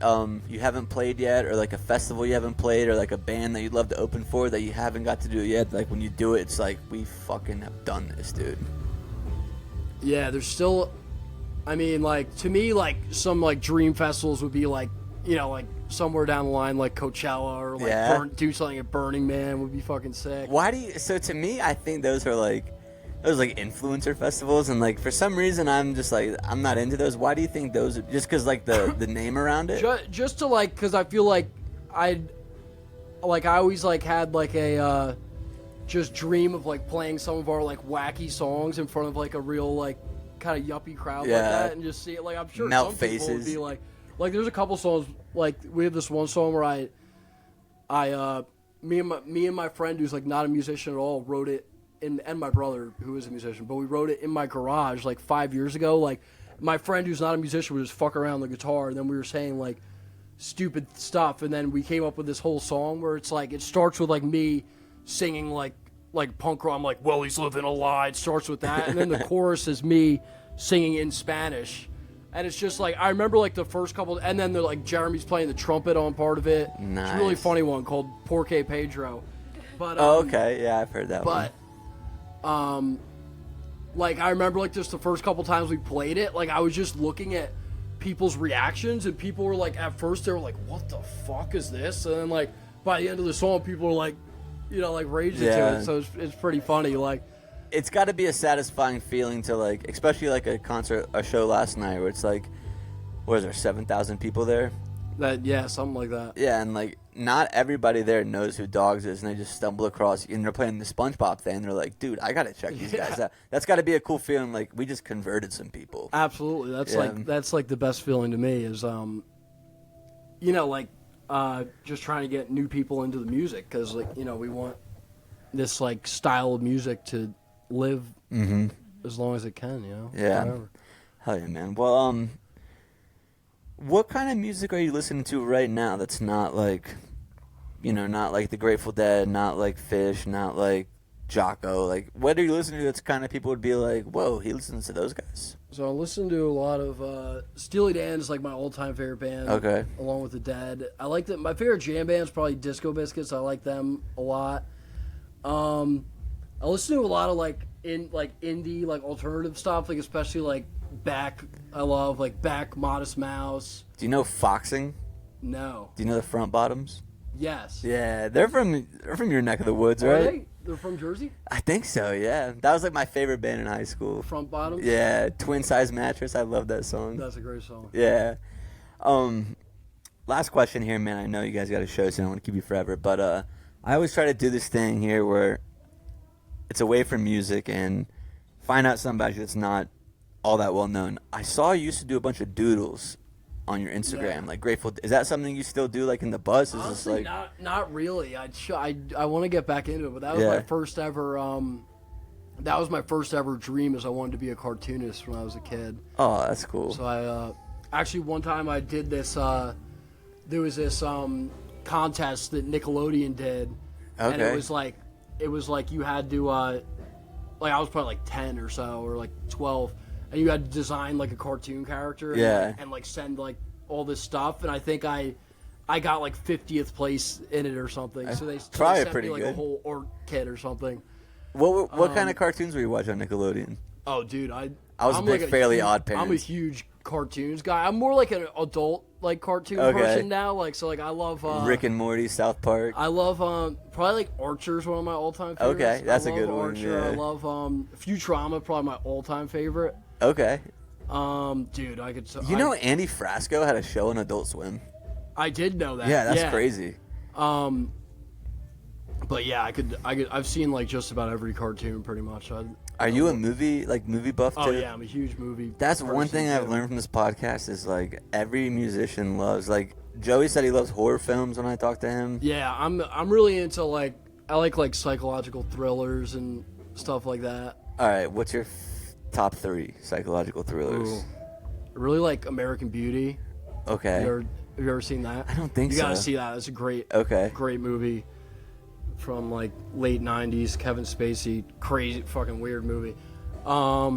A: you haven't played yet, or like a festival you haven't played, or like a band that you'd love to open for that you haven't got to do yet? Like, when you do it, it's like, we fucking have done this, dude.
D: Yeah, there's still, I mean, like, to me, like, some like dream festivals would be like, like somewhere down the line, like Coachella, or like do something at Burning Man would be fucking sick.
A: So to me, I think those are like influencer festivals, and like, for some reason I'm just like, I'm not into those. Why do you think those are, just because like the name around it?
D: Just to like, because I feel like I always like had like a just dream of like playing some of our like wacky songs in front of like a real like kind of yuppie crowd like that, and just see it. Like, I'm sure
A: Melt
D: some
A: faces.
D: people would be like there's a couple songs, like we have this one song where me and my friend who's like not a musician at all wrote it. And my brother, who is a musician, but we wrote it in my garage like 5 years ago. Like, my friend who's not a musician would just fuck around the guitar, and then we were saying like, stupid stuff, and then we came up with this whole song where it's like it starts with like me singing like punk rock. I'm like, well, he's living a lie. It starts with that, and then the chorus is me singing in Spanish, and it's just like I remember like the first couple, and then they're like Jeremy's playing the trumpet on part of it.
A: Nice.
D: It's a really funny one called Porque Pedro. But
A: okay, yeah, I've heard that one.
D: But like I remember like just the first couple times we played it, like I was just looking at people's reactions, and people were like, at first they were like, what the fuck is this? And then like by the end of the song, people were like, you know, like raging to it. So it's pretty funny. Like,
A: it's got to be a satisfying feeling to like, especially like a concert, a show last night where it's like, what is there, 7,000 people there?
D: that, yeah, something like that.
A: Yeah, and like not everybody there knows who Dogs is, and they just stumble across, and they're playing the SpongeBob thing, and they're like, dude, I gotta check these guys out. That's got to be a cool feeling. Like we just converted some people.
D: Absolutely, that's like the best feeling to me is, you know, like just trying to get new people into the music, because like, you know, we want this like style of music to live as long as it can, you know.
A: Yeah.
D: Whatever.
A: Hell yeah, man. Well, what kind of music are you listening to right now that's not like, you know, not like the Grateful Dead, not like Fish, not like Jocko? Like, what are you listening to that's kind of people would be like, whoa, he listens to those guys?
D: So I listen to a lot of Steely Dan is like my all-time favorite band.
A: Okay.
D: Along with the Dead. I like that. My favorite jam band is probably Disco Biscuits. I like them a lot. I listen to a lot of like indie, like alternative stuff, like especially like Beck. I love like Beck, Modest Mouse.
A: Do you know Foxing?
D: No.
A: Do you know the Front Bottoms?
D: Yes.
A: Yeah, they're from your neck of the woods,
D: Are
A: right?
D: they? They're from Jersey?
A: I think so. Yeah, that was like my favorite band in high school.
D: Front Bottoms?
A: Yeah, Twin Size Mattress. I love that song.
D: That's a great song.
A: Yeah. Last question here, man. I know you guys got a show, so I don't want to keep you forever, but I always try to do this thing here where it's away from music and find out somebody that's not all that well known. I saw you used to do a bunch of doodles on your Instagram,
D: Yeah.
A: like Grateful. Is that something you still do, like in the bus? Is this
D: Honestly,
A: like
D: not really. I want to get back into it, but that was
A: Yeah.
D: my first ever. That was my first ever dream, is I wanted to be a cartoonist when I was a kid.
A: Oh, that's cool.
D: So I actually one time I did this. There was this contest that Nickelodeon did, and
A: Okay.
D: it was like you had to like I was probably like 10 or so, or like 12, and you had to design like a cartoon character.
A: Yeah.
D: And like send like all this stuff, and I think I got like 50th place in it or something. So they
A: probably
D: sent
A: pretty
D: me like
A: good.
D: a whole orc kit or something.
A: What kind of cartoons were you watching on Nickelodeon?
D: Oh, dude,
A: I was a
D: I'm
A: big
D: like
A: Fairly
D: huge-
A: Odd
D: I'm a
A: Parents.
D: huge cartoons guy. I'm more like an adult like cartoon
A: Okay.
D: person now. Like so, like I love
A: Rick and Morty, South Park.
D: I love probably like Archer's one of my all-time favorites.
A: Okay, that's
D: I
A: a
D: love
A: good one,
D: Archer.
A: yeah.
D: I love Futurama, probably my all-time favorite.
A: Okay.
D: Dude, I could.
A: You know Andy Frasco had a show on Adult Swim.
D: I did know that.
A: Yeah, that's crazy.
D: But yeah, I've seen like just about every cartoon pretty much.
A: Are you a movie buff too?
D: Oh yeah, I'm a huge movie.
A: That's one
D: person,
A: thing I've
D: too.
A: learned from this podcast is like every musician loves, like Joey said he loves horror films when I talked to him.
D: Yeah, I'm really into like I like psychological thrillers and stuff like that.
A: All right, what's your top 3 psychological thrillers?
D: Ooh. I really like American Beauty.
A: Okay.
D: Have you ever seen that?
A: I don't think
D: you
A: so.
D: gotta see that. It's a great movie from like late '90s. Kevin Spacey, crazy fucking weird movie. I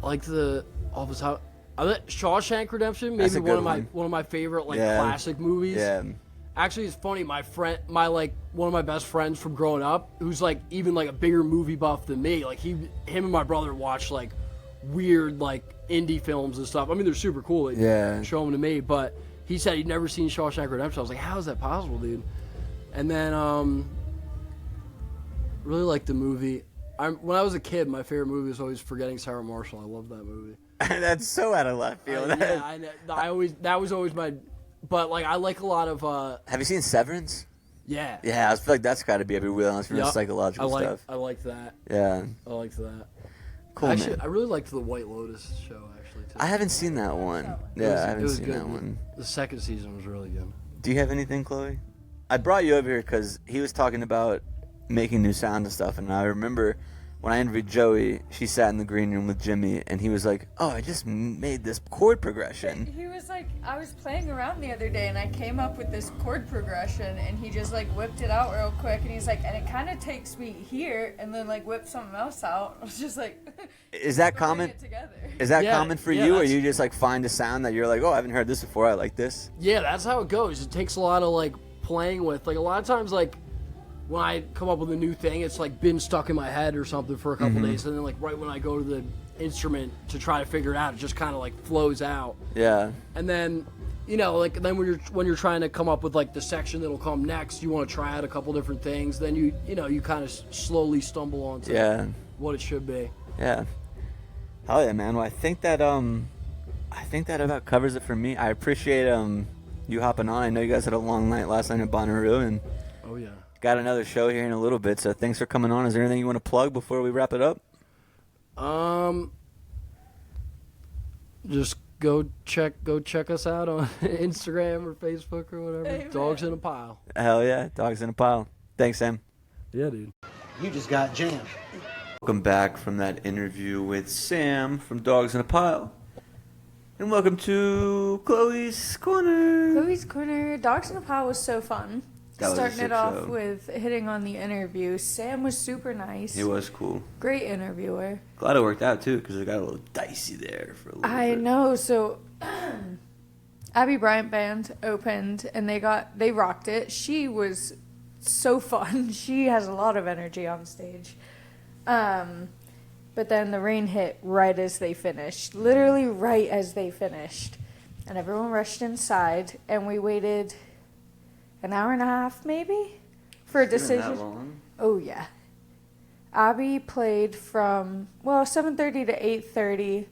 D: like the off the top. I like Shawshank Redemption.
A: That's
D: Maybe
A: a good
D: one of my favorite like
A: Yeah.
D: classic movies.
A: Yeah.
D: Actually, it's funny. My friend, one of my best friends from growing up, who's like even like a bigger movie buff than me. Like him and my brother watch like weird like indie films and stuff. I mean, they're super cool. They show them to me, but he said he'd never seen Shawshank Redemption. I was like, how is that possible, dude? And then really like the movie. When I was a kid, my favorite movie was always Forgetting Sarah Marshall. I love that movie.
A: That's so out of left field.
D: Yeah, that was always my. But like I like a lot of.
A: Have you seen Severance?
D: Yeah.
A: Yeah, I feel like that's got to be every wheelhouse for the
D: Yep.
A: psychological stuff.
D: I like that.
A: Yeah.
D: I liked that.
A: Cool,
D: Actually,
A: man.
D: I really liked the White Lotus show, actually, too.
A: I haven't seen that one. Yeah, I haven't seen that one.
D: The second season was really good.
A: Do you have anything, Chloe? I brought you over here because he was talking about making new sound and stuff, and I remember when I interviewed Joey, she sat in the green room with Jimmy, and he was like, "Oh, I just made this chord progression."
E: He was like, I was playing around the other day and I came up with this chord progression and he just like whipped it out real quick and he's like, and it kind of takes me here and then like whip something else out. I was just like,
A: Is that
E: we're
A: common?
E: putting it together.
A: Is that
D: Yeah,
A: common for
D: yeah,
A: you, or
D: that's-
A: you just like find a sound that you're like, "Oh, I haven't heard this before. I like this."
D: Yeah, that's how it goes. It takes a lot of like playing with. Like a lot of times, like when I come up with a new thing, it's like been stuck in my head or something for a couple days, and then like right when I go to the instrument to try to figure it out, it just kind of like flows out.
A: Yeah.
D: And then, you know, like then when you're trying to come up with like the section that'll come next, you want to try out a couple different things. Then you kind of slowly stumble onto what it should be.
A: Yeah. Hell yeah, man. Well, I think that about covers it for me. I appreciate you hopping on. I know you guys had a long night last night at Bonnaroo, and
D: Oh yeah.
A: got another show here in a little bit. So thanks for coming on. Is there anything you want to plug before we wrap it up?
D: Just go check us out on Instagram or Facebook or whatever.
E: Amen.
D: Dogs in a pile.
A: Hell yeah, dogs in a pile. Thanks, Sam.
D: Yeah, dude.
G: You just got jammed.
A: Welcome back from that interview with Sam from Dogs in a Pile. And welcome to Chloe's Corner.
E: Chloe's Corner, Dogs in a Pile was so fun.
A: That was a
E: Starting
A: sick
E: it off
A: show.
E: with hitting on the interview. Sam was super nice.
A: It was cool.
E: Great interviewer.
A: Glad it worked out too, because it got a little dicey there for a little
E: I
A: bit.
E: know. So, Abby Bryant Band opened, and they rocked it. She was so fun. She has a lot of energy on stage. But then the rain hit right as they finished, literally right as they finished, and everyone rushed inside, and we waited an hour and a half maybe for a decision.
A: That long?
E: Oh yeah. Abby played from 7:30 to 8:30.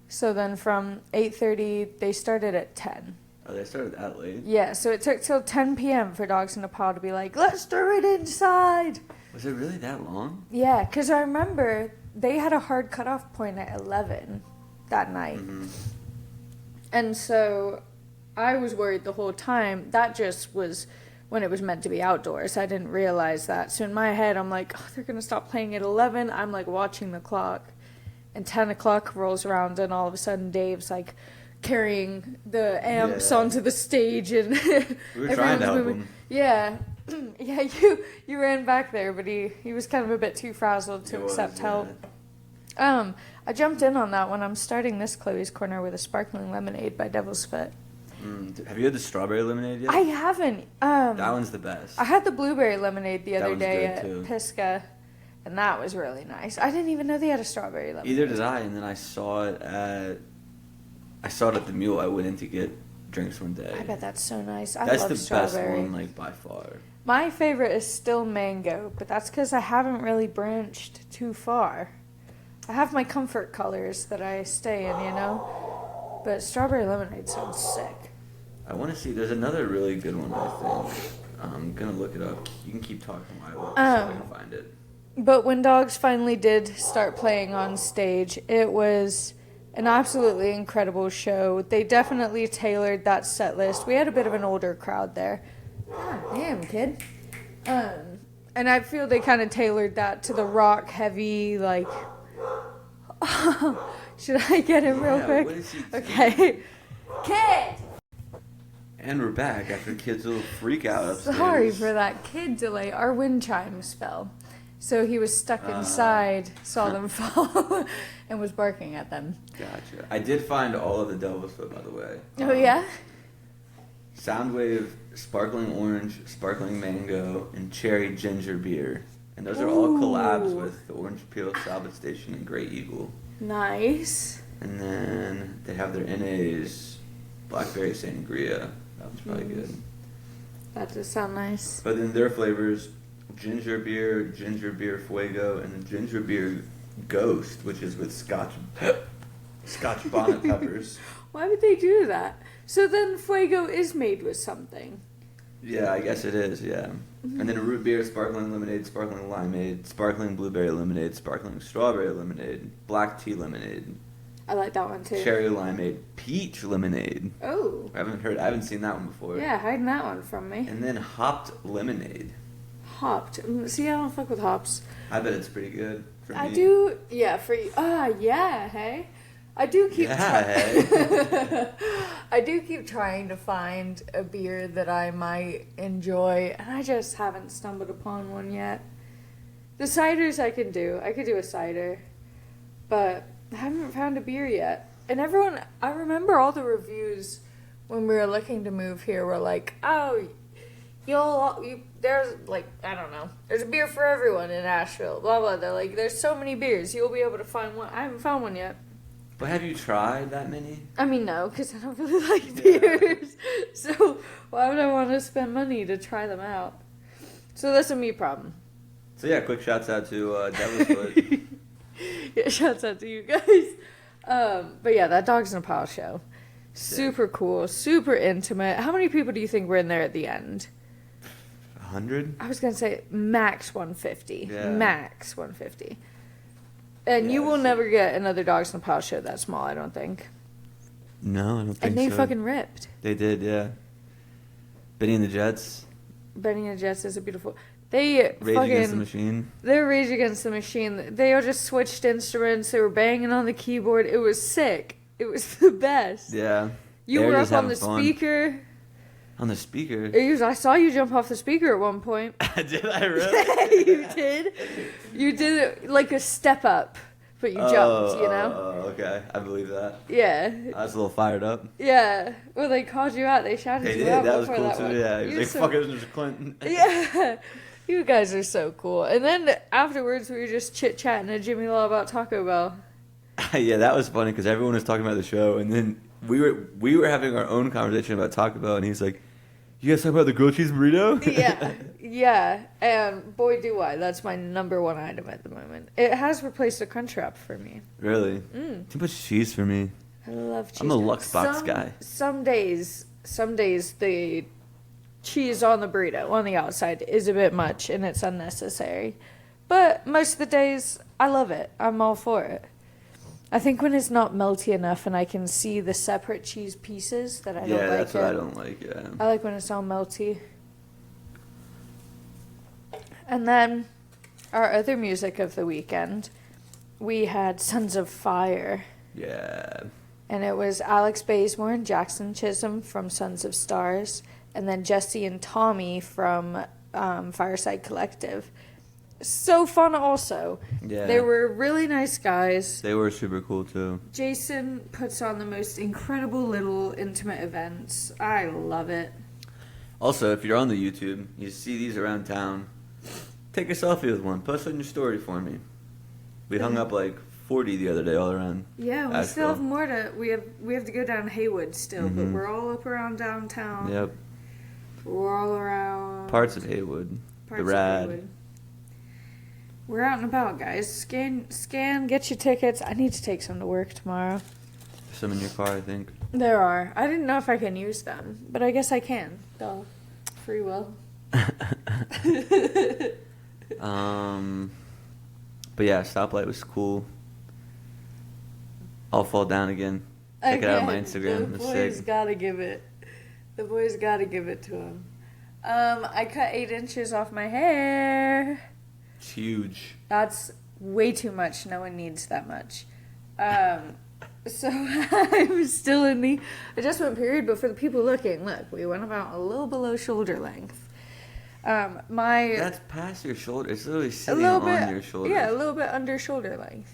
E: So then from 8:30 they started at 10.
A: Oh, they started that late?
E: Yeah, so it took till 10 p.m. for Dogs in a Pile to be like, let's throw it inside.
A: Was it really that long?
E: Yeah, because I remember they had a hard cutoff point at 11 that night.
A: Mm-hmm.
E: And so I was worried the whole time. That just was when it was meant to be outdoors. I didn't realize that. So in my head, I'm like, oh, they're going to stop playing at 11. I'm like watching the clock. And 10 o'clock rolls around, and all of a sudden Dave's like carrying the amps onto the stage. And
A: We were trying to help him.
E: Yeah. Yeah, you ran back there, but he was kind of a bit too frazzled to accept help. I jumped in on that one. I'm starting this Chloe's Corner with a sparkling lemonade by Devil's Foot.
A: Have you had the strawberry lemonade yet?
E: I haven't.
A: That one's the best.
E: I had the blueberry lemonade the
A: That
E: other
A: one's
E: day
A: good,
E: at
A: too.
E: Pisgah, and that was really nice. I didn't even know they had a strawberry lemonade.
A: Either did I, and then I saw it at the Mule. I went in to get drinks one day.
E: I bet that's so nice. I
A: That's
E: love
A: the
E: strawberry.
A: best one, like, by far.
E: My favorite is still mango, but that's because I haven't really branched too far. I have my comfort colors that I stay in, you know? But strawberry lemonade sounds sick.
A: I want to see. There's another really good one, I think. I'm going to look it up. You can keep talking while I can find it.
E: But when Dogs finally did start playing on stage, it was an absolutely incredible show. They definitely tailored that set list. We had a bit of an older crowd there. God damn, kid. And I feel they kind of tailored that to the rock heavy, like... Should I get him real quick?
A: What is he doing?
E: Okay. Kid!
A: And we're back after Kid's little freak out upstairs.
E: Sorry for that kid delay. Our wind chimes fell. So he was stuck inside, saw them fall, and was barking at them.
A: Gotcha. I did find all of the Devil's Foot, by the way.
E: Oh, yeah?
A: Soundwave, Sparkling Orange, Sparkling Mango, and Cherry Ginger Beer. And those are all collabs with the Orange Peel Salvage Station and Grey Eagle.
E: Nice.
A: And then they have their NAs, Blackberry Sangria. That one's probably good.
E: That does sound nice.
A: But then their flavors, Ginger Beer Fuego, and the Ginger Beer Ghost, which is with Scotch bonnet peppers.
E: Why would they do that? So then Fuego is made with something.
A: Yeah, I guess it is, yeah. And then root beer, sparkling lemonade, sparkling limeade, sparkling blueberry lemonade, sparkling strawberry lemonade, black tea lemonade,
E: I like that one too.
A: cherry limeade, peach lemonade.
E: Oh.
A: I haven't seen that one before.
E: Yeah, hiding that one from me.
A: And then hopped lemonade.
E: Hopped. See, I don't fuck with hops.
A: I bet it's pretty good. For
E: I
A: me.
E: do, yeah, for you. Yeah, hey. I do keep I do keep trying to find a beer that I might enjoy, and I just haven't stumbled upon one yet. The ciders I can do. I could do a cider, but I haven't found a beer yet. And I remember all the reviews when we were looking to move here were like, oh, there's like, I don't know, there's a beer for everyone in Asheville, blah, blah. They're like, there's so many beers, you'll be able to find one. I haven't found one yet.
A: But have you tried that many?
E: I mean, no, because I don't really like beers. So why would I want to spend money to try them out? So that's a me problem.
A: So yeah, quick shouts out to Devil's Foot.
E: Yeah, shouts out to you guys. But yeah, that Dogs in a Pile show. Super cool, super intimate. How many people do you think were in there at the end?
A: 100?
E: I was going to say max 150.
A: Yeah.
E: Max 150. And you will never get another Dogs in a Pile show that small, I don't think.
A: No, I don't think so.
E: And they fucking ripped.
A: They did, yeah. Benny and the Jets.
E: Benny and the Jets is a beautiful... They
A: Rage Against the Machine.
E: They're Rage Against the Machine. They all just switched instruments. They were banging on the keyboard. It was sick. It was the best.
A: Yeah.
E: You were up on the speaker.
A: On the speaker?
E: I saw you jump off the speaker at one point.
A: Did I really?
E: You did. You did it like a step up, but you jumped, you know?
A: Oh, okay. I believe that.
E: Yeah.
A: I was a little fired up.
E: Yeah. Well, they called you out. They shouted
A: They
E: you
A: did.
E: out
A: That was
E: before
A: cool,
E: that
A: too.
E: one.
A: Yeah. He was like, fuck it, it was Mr. Clinton.
E: Yeah. You guys are so cool. And then afterwards, we were just chit-chatting at Jimmy Law about Taco Bell.
A: Yeah, that was funny because everyone was talking about the show, and then we were having our own conversation about Taco Bell, and he's like, "You guys talking about the grilled cheese burrito?"
E: Yeah, and boy do I, that's my number one item at the moment. It has replaced a Crunchwrap for me.
A: Really? Too much cheese for me.
E: I love cheese.
A: I'm a Lux Box guy.
E: Some days the cheese on the burrito on the outside is a bit much and it's unnecessary, but most of the days I love it. I'm all for it. I think when it's not melty enough and I can see the separate cheese pieces that I don't like.
A: Yeah, that's what I don't like, yeah.
E: I like when it's all melty. And then our other music of the weekend, we had Sons of Fire.
A: Yeah.
E: And it was Alex Bazemore and Jackson Chisholm from Sons of Stars, and then Jesse and Tommy from Fireside Collective. So fun also.
A: Yeah.
E: They were really nice guys.
A: They were super cool too.
E: Jason puts on the most incredible little intimate events. I love it.
A: Also, if you're on the YouTube, you see these around town, take a selfie with one. Post it on your story for me. We hung up like 40 the other day all around.
E: Yeah, we still have more to... We have to go down Haywood still, but we're all up around downtown.
A: Yep.
E: We're all around...
A: Parts of Haywood.
E: Parts
A: the Rad.
E: of Haywood. We're out and about, guys. Scan, get your tickets. I need to take some to work tomorrow.
A: There's some in your car, I think.
E: There are. I didn't know if I can use them, but I guess I can. Duh. Free will.
A: But yeah, Stoplight was cool. I'll Fall Down again. Check it out on my Instagram.
E: The
A: It's
E: boys
A: sick.
E: gotta give it. The boys gotta give it to him. I cut 8 inches off my hair.
A: It's huge.
E: That's way too much. No one needs that much. So I'm still in the adjustment period, but for the people looking, look, we went about a little below shoulder length.
A: That's past your shoulder. It's literally sitting on your shoulder.
E: Yeah, a little bit under shoulder length.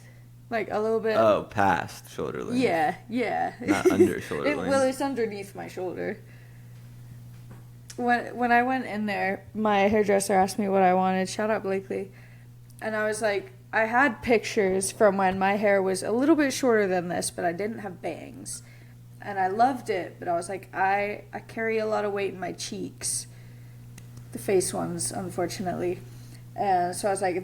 E: Like a little bit.
A: Oh, past shoulder length.
E: Yeah.
A: Not under shoulder length.
E: Well, it's underneath my shoulder. When I went in there, my hairdresser asked me what I wanted. Shout out Blakely. And I was like, I had pictures from when my hair was a little bit shorter than this, but I didn't have bangs. And I loved it, but I was like, I carry a lot of weight in my cheeks. The face ones, unfortunately. And so I was like,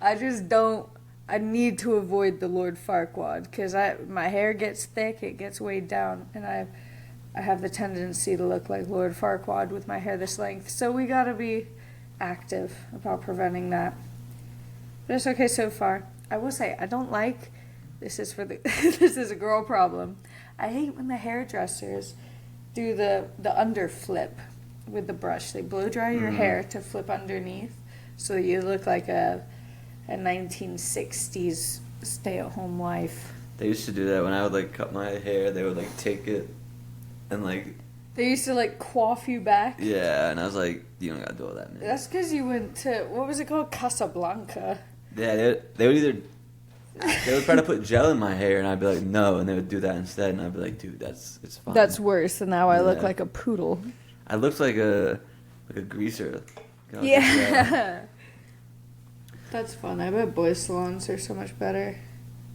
E: I just don't, I need to avoid the Lord Farquaad, because my hair gets thick, it gets weighed down, and I have the tendency to look like Lord Farquaad with my hair this length. So we gotta be active about preventing that. But it's okay so far. I will say, I don't like, this is a girl problem. I hate when the hairdressers do the under flip with the brush. They blow dry your hair to flip underneath. So you look like a 1960s stay-at-home wife.
A: They used to do that when I would like cut my hair. They would like take it and like.
E: They used to like coif you back.
A: Yeah, and I was like, you don't gotta do all that, man.
E: That's because you went to, what was it called, Casablanca.
A: Yeah, they would either. They would try to put gel in my hair, and I'd be like, no, and they would do that instead, and I'd be like, dude, it's fine.
E: That's worse, and now I look
A: Yeah.
E: like a poodle.
A: I looked like a greaser. God,
E: Yeah. That's fun. I bet boys' salons are so much better.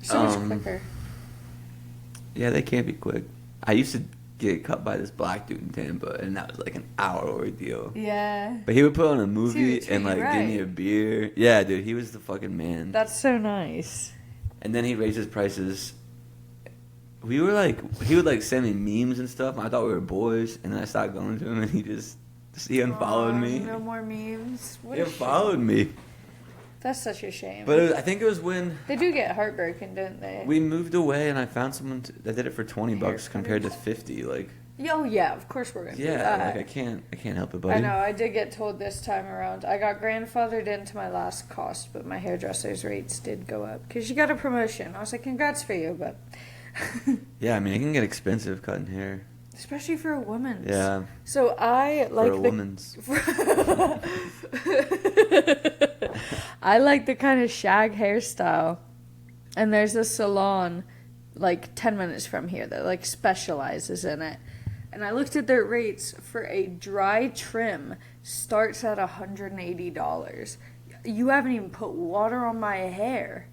E: So much quicker.
A: Yeah, they can't be quick. I used to get cut by this black dude in Tampa, and that was like an hour ordeal.
E: Yeah.
A: But he would put on a movie
E: treat
A: and
E: you
A: like give me
E: right.
A: a beer. Yeah, dude, he was the fucking man.
E: That's so nice.
A: And then he raised his prices. We were like, he would like send me memes and stuff. And I thought we were boys, and then I started going to him, and he unfollowed me.
E: No more memes. What
A: He
E: a
A: unfollowed
E: shame.
A: me.
E: That's such a shame.
A: But I think it was when
E: They do get heartbroken, don't they?
A: we moved away, and I found someone that did it for $20
E: Hair
A: compared to
E: cutters?
A: $50. Like,
E: Oh yeah, of course we're gonna do
A: yeah,
E: that.
A: like I can't help it, buddy.
E: I know. I did get told this time around. I got grandfathered into my last cost, but my hairdresser's rates did go up because you got a promotion. I was like, congrats for you, but
A: Yeah, I mean, it can get expensive cutting hair.
E: especially for a woman.
A: Yeah,
E: So I like
A: for a
E: the
A: woman's.
E: I like the kind of shag hairstyle, and there's a salon like 10 minutes from here that like specializes in it. And I looked at their rates for a dry trim starts at $180. You haven't even put water on my hair.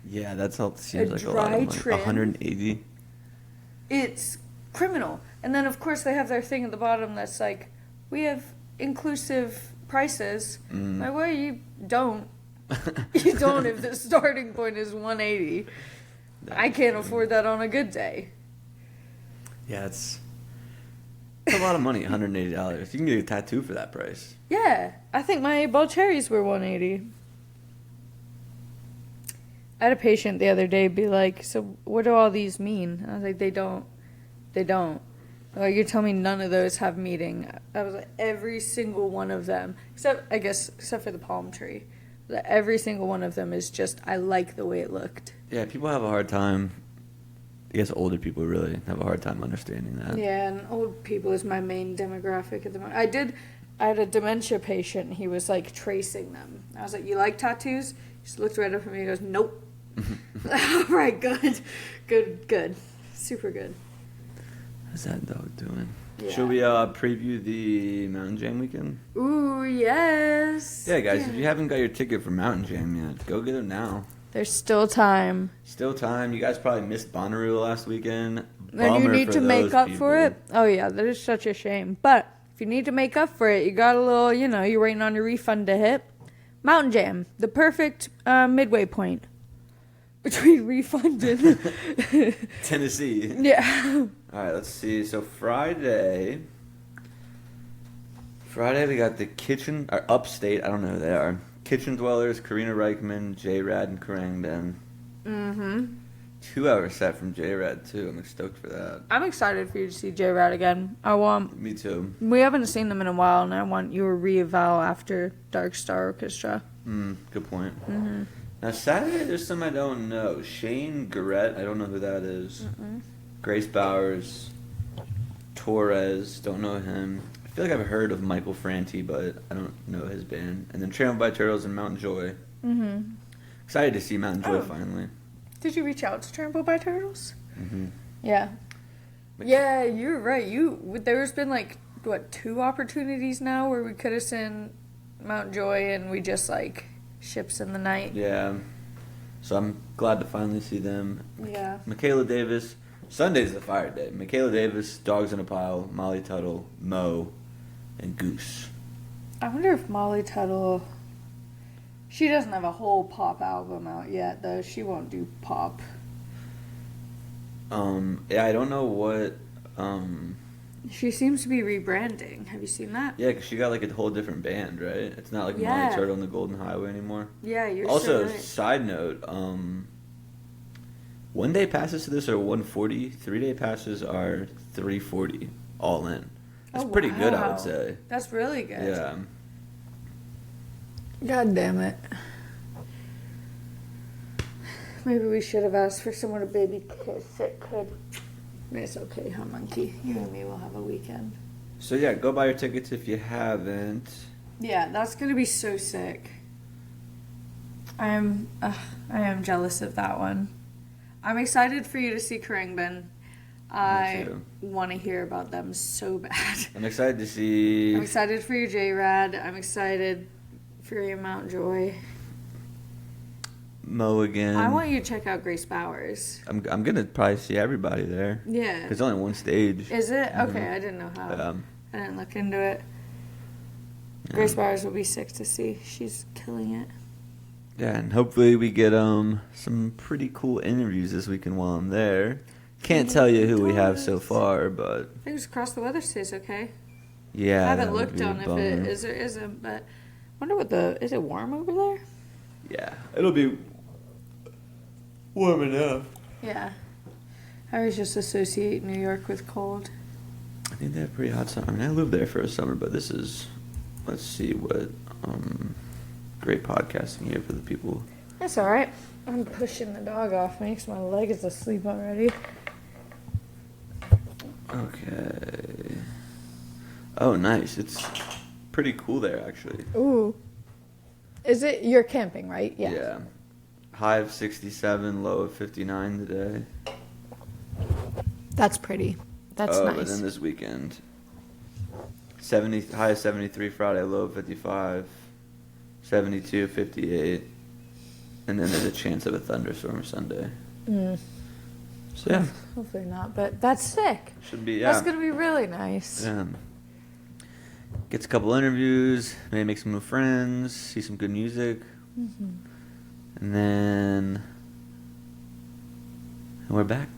A: Yeah, that's all. Seems like a lot
E: dry
A: of money.
E: trim?
A: 180.
E: It's criminal. And then of course they have their thing at the bottom that's like, we have inclusive prices. Like, well, you don't. You don't if the starting point is 180. I can't afford that on a good day.
A: Yeah, it's a lot of money. $180. You can get a tattoo for that price.
E: Yeah, I think my ball cherries were 180. I had a patient the other day be like, so what do all these mean? And I was like, they don't. Like, you're telling me none of those have meaning. I was like, every single one of them, except for the palm tree. Every single one of them is just, I like the way it looked.
A: Yeah, people have a hard time. I guess older people really have a hard time understanding that.
E: Yeah, and old people is my main demographic at the moment. I had a dementia patient, and he was like tracing them. I was like, you like tattoos? He just looked right up at me and goes, nope. All right, good. Super good.
A: How's that dog doing?
E: Yeah.
A: Should we preview the Mountain Jam weekend?
E: Ooh, yes.
A: Yeah, guys, if you haven't got your ticket for Mountain Jam yet, go get it now.
E: There's still time.
A: Still time. You guys probably missed Bonnaroo last weekend.
E: And you
A: Bummer
E: need
A: for
E: to make
A: those
E: up
A: people.
E: for it. Oh, yeah, that is such a shame. But if you need to make up for it, you got a little, you're waiting on your refund to hit. Mountain Jam, the perfect midway point between refund and...
A: Tennessee.
E: Yeah.
A: All right, let's see. So Friday we got the Kitchen, or Upstate, I don't know who they are. Kitchen Dwellers, Karina Reichman, J-Rad, and Kerrang!
E: Mm-hmm.
A: 2-hour set from J-Rad, too. I'm stoked for that.
E: I'm excited for you to see J-Rad again.
A: Me too.
E: We haven't seen them in a while, and I want your re-eval after Dark Star Orchestra.
A: Good point.
E: Mm-hmm.
A: Now, Saturday, there's some I don't know. Shane Garrett, I don't know who that is. Grace Bowers, Torres, don't know him. I feel like I've heard of Michael Franti, but I don't know his band. And then Trampled by Turtles and Mountain Joy.
E: Mm-hmm.
A: Excited to see Mountain Joy
E: Oh.
A: finally.
E: Did you reach out to Trampled by Turtles?
A: Mm-hmm.
E: Yeah. Yeah, you're right. There's been like, 2 opportunities now where we could have seen Mountain Joy and we just like ships in the night.
A: Yeah. So I'm glad to finally see them.
E: Yeah.
A: Michaela Davis. Sunday's the fire day. Michaela Davis, Dogs in a Pile, Molly Tuttle, Mo, and Goose.
E: I wonder if Molly Tuttle... She doesn't have a whole pop album out yet, though. She won't do pop.
A: Yeah, I don't know what.
E: She seems to be rebranding. Have you seen that?
A: Yeah, 'cause she got like a whole different band, right? It's not like
E: Yeah.
A: Molly Turtle and the Golden Highway anymore.
E: Yeah, you're
A: Also,
E: so right.
A: side note, 1-day passes to this are 140. 3-day passes are 340 all in. That's
E: Oh,
A: pretty good, I
E: wow.
A: would say.
E: That's really good.
A: Yeah.
E: God damn it. Maybe we should have asked for someone to babysit could. It's okay, huh, Monkey? You and me will have a weekend.
A: So yeah, go buy your tickets if you haven't.
E: Yeah, that's gonna be so sick. I am jealous of that one. I'm excited for you to see Khruangbin. I want to hear about them so bad.
A: I'm excited to see.
E: I'm excited for your J-Rad. I'm excited for your Mount Joy.
A: Mo again.
E: I want you to check out Grace Bowers.
A: I'm gonna probably see everybody there.
E: Yeah.
A: There's only one stage.
E: Is it? Okay, I didn't know how. I didn't look into it. Grace Bowers will be sick to see. She's killing it.
A: Yeah, and hopefully we get some pretty cool interviews this weekend while I'm there. Can't tell you who we have so far, but
E: Fingers crossed the weather stays okay.
A: yeah.
E: I haven't
A: that would
E: looked
A: be a
E: on if
A: bummer.
E: it is or isn't, but I wonder what is it warm over there?
A: Yeah, it'll be warm enough.
E: Yeah. I always just associate New York with cold.
A: I think they have pretty hot summer. I mean, I lived there for a summer, but this is, let's see what, great podcasting here for the people.
E: That's alright. I'm pushing the dog off me because my leg is asleep already.
A: Okay. Oh, nice. It's pretty cool there, actually.
E: Ooh. Is it, you're camping, right?
A: Yeah. High of 67, low of 59 today.
E: That's pretty. That's
A: But
E: nice.
A: then this weekend, high of 73 Friday, low of 55, 72, 58, and then there's a chance of a thunderstorm Sunday. So yeah,
E: Hopefully not, but that's sick.
A: should be, yeah.
E: That's going to be really nice.
A: Yeah. Gets a couple interviews, maybe make some new friends, see some good music, and then we're back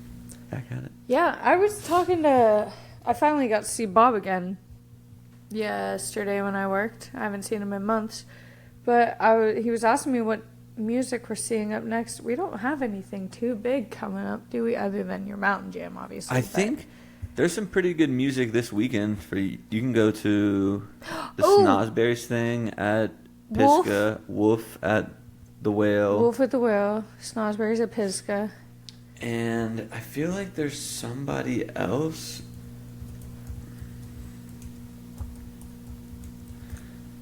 A: at it.
E: Yeah, I was I finally got to see Bob again yesterday when I worked. I haven't seen him in months. But he was asking me what music we're seeing up next. We don't have anything too big coming up, do we? Other than your Mountain Jam, obviously.
A: I think there's some pretty good music this weekend. You can go to the Snosberries thing at Pisgah, Wolf at the Whale.
E: Wolf at the Whale, Snosberries at Pisgah.
A: And I feel like there's somebody else.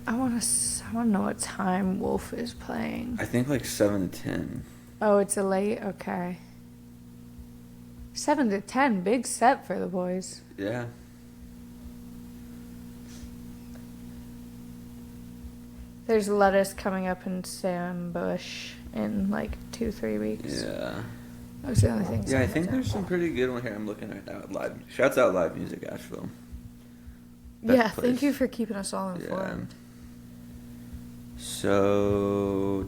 E: I want to know what time Wolf is playing.
A: I think like 7 to 10.
E: Oh, it's a late? Okay. 7 to 10, big set for the boys.
A: Yeah.
E: There's Lettuce coming up in Sam Bush in like 2-3 weeks.
A: Yeah.
E: Those are the only things.
A: Yeah, I think there's some pretty good one here. I'm looking right now at live. Shouts out Live Music Asheville. Best place.
E: Thank you for keeping us all
A: Yeah.
E: informed.
A: So,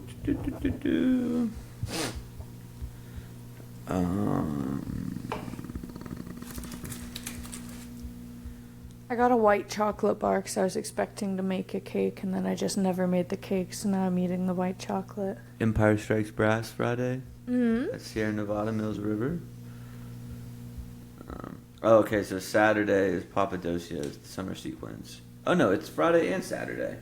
E: I got a white chocolate bar because I was expecting to make a cake, and then I just never made the cake, so now I'm eating the white chocolate.
A: Empire Strikes Brass Friday
E: Mm-hmm.
A: at Sierra Nevada Mills River. Okay, so Saturday is Papadosia's Summer Sequence. Oh no, it's Friday and Saturday.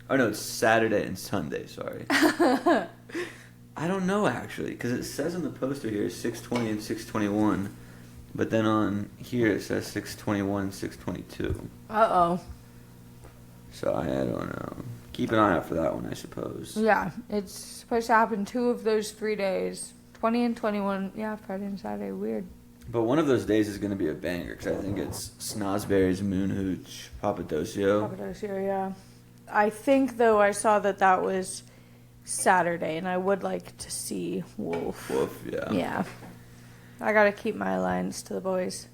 A: Oh no, it's Saturday and Sunday, sorry. I don't know actually, because it says on the poster here 6:20 and 6:21, but then on here it says 6:21 and 6:22.
E: Uh-oh.
A: So I don't know. Keep an eye out for that one, I suppose.
E: Yeah, it's supposed to happen 2 of those 3 days. 20 and 21. Yeah, Friday and Saturday. Weird.
A: But one of those days is going to be a banger, because I think it's Snosberries, Moon Hooch, Papadosio.
E: Papadosio, yeah. I think, though, I saw that was Saturday, and I would like to see Wolf.
A: Wolf, yeah.
E: Yeah. I gotta keep my alliance to the boys.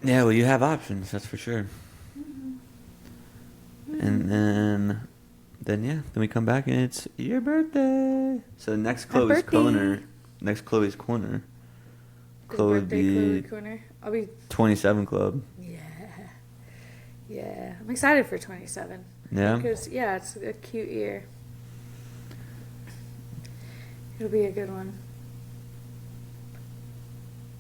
A: Yeah, well, you have options, that's for sure. And then we come back and it's your birthday. So next Chloe's corner. Next Chloe's corner. Chloe would be
E: Corner. I'll be
A: 27 Club.
E: Yeah. I'm excited for 27.
A: Yeah.
E: Because it's a cute year. It'll be a good one.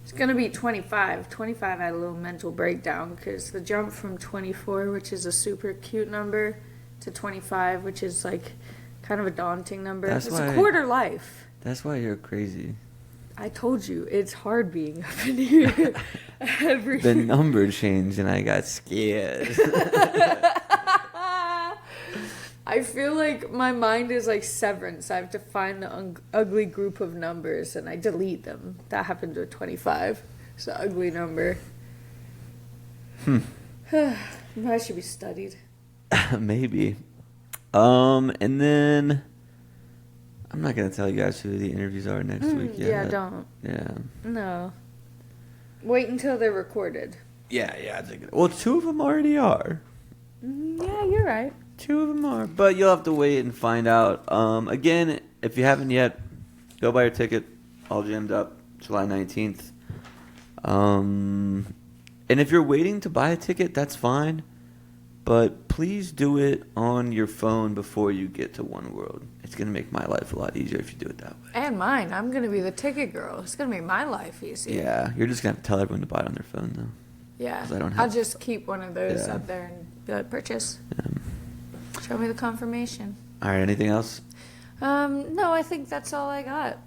E: It's gonna be 25. 25 had a little mental breakdown because the jump from 24, which is a super cute number, to 25, which is like kind of a daunting number.
A: That's
E: it's
A: why-
E: a quarter life.
A: That's why you're crazy.
E: I told you, it's hard being up in here.
A: The number changed and I got scared.
E: I feel like my mind is like Severance. I have to find the ugly group of numbers and I delete them. That happened with 25. It's an ugly number. I should be studied.
A: Maybe. And then I'm not gonna tell you guys who the interviews are next week yet.
E: Yeah, don't.
A: Yeah.
E: No. Wait until they're recorded.
A: Yeah. Well, 2 of them already are.
E: Yeah, you're right.
A: 2 of them are, but you'll have to wait and find out. Again, if you haven't yet, go buy your ticket. All jammed up, July 19th. And if you're waiting to buy a ticket, that's fine. But please do it on your phone before you get to One World. It's going to make my life a lot easier if you do it that way.
E: And mine. I'm going to be the ticket girl. It's going to make my life easy.
A: Yeah, you're just going to have to tell everyone to buy it on their phone, though.
E: Yeah.
A: 'Cause I don't
E: I'll
A: have-
E: just keep one of those
A: Yeah.
E: up there and be like, purchase. Show me the confirmation.
A: All right, anything else?
E: No, I think that's all I got.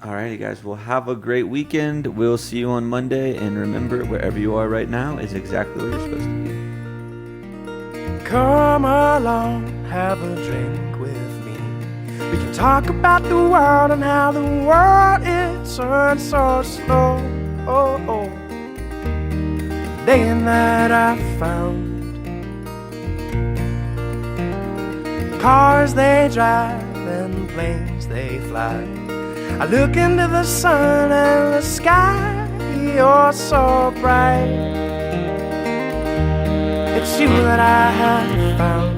A: All righty, guys. Well, have a great weekend. We'll see you on Monday. And remember, wherever you are right now is exactly where you're supposed to be.
B: Come along, have a drink with me. We can talk about the world and how the world is turned so slow. Day and night I found cars they drive and planes they fly. I look into the sun and the sky, you're so bright. It's you that I have found.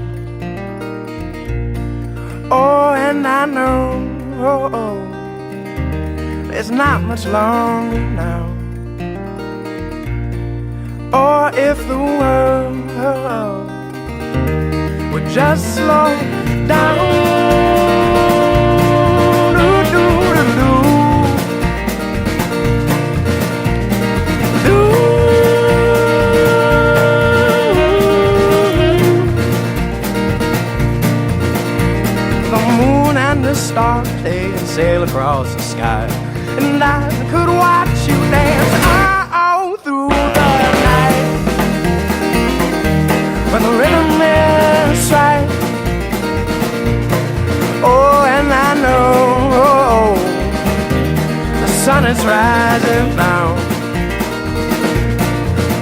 B: Oh, and I know there's not much longer now. Or if the world would just slow down. The stars, they sail across the sky, and I could watch you dance all through the night. When the rhythm is right, oh, and I know the sun is rising now.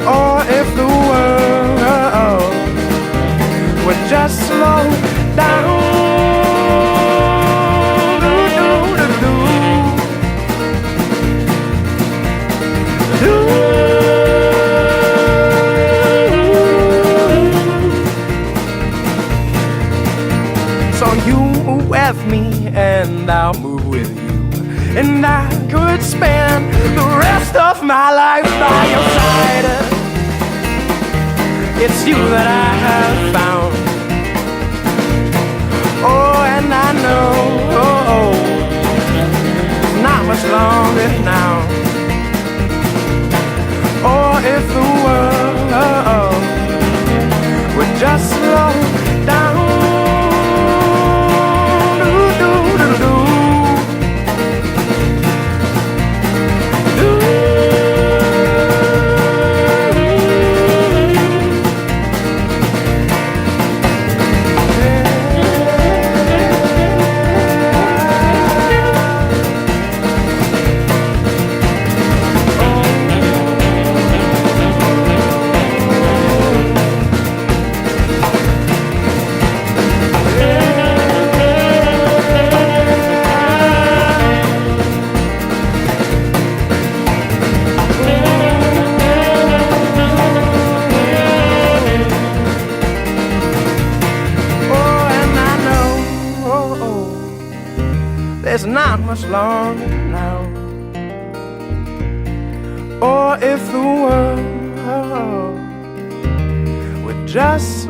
B: Or if the world would just slow down. So you move with me and I'll move with you, and I could spend the rest of my life by your side. It's you that I have found. Oh, and I know not much longer now. Or if the world would just slow down. There's not much longer now. Or if the world would just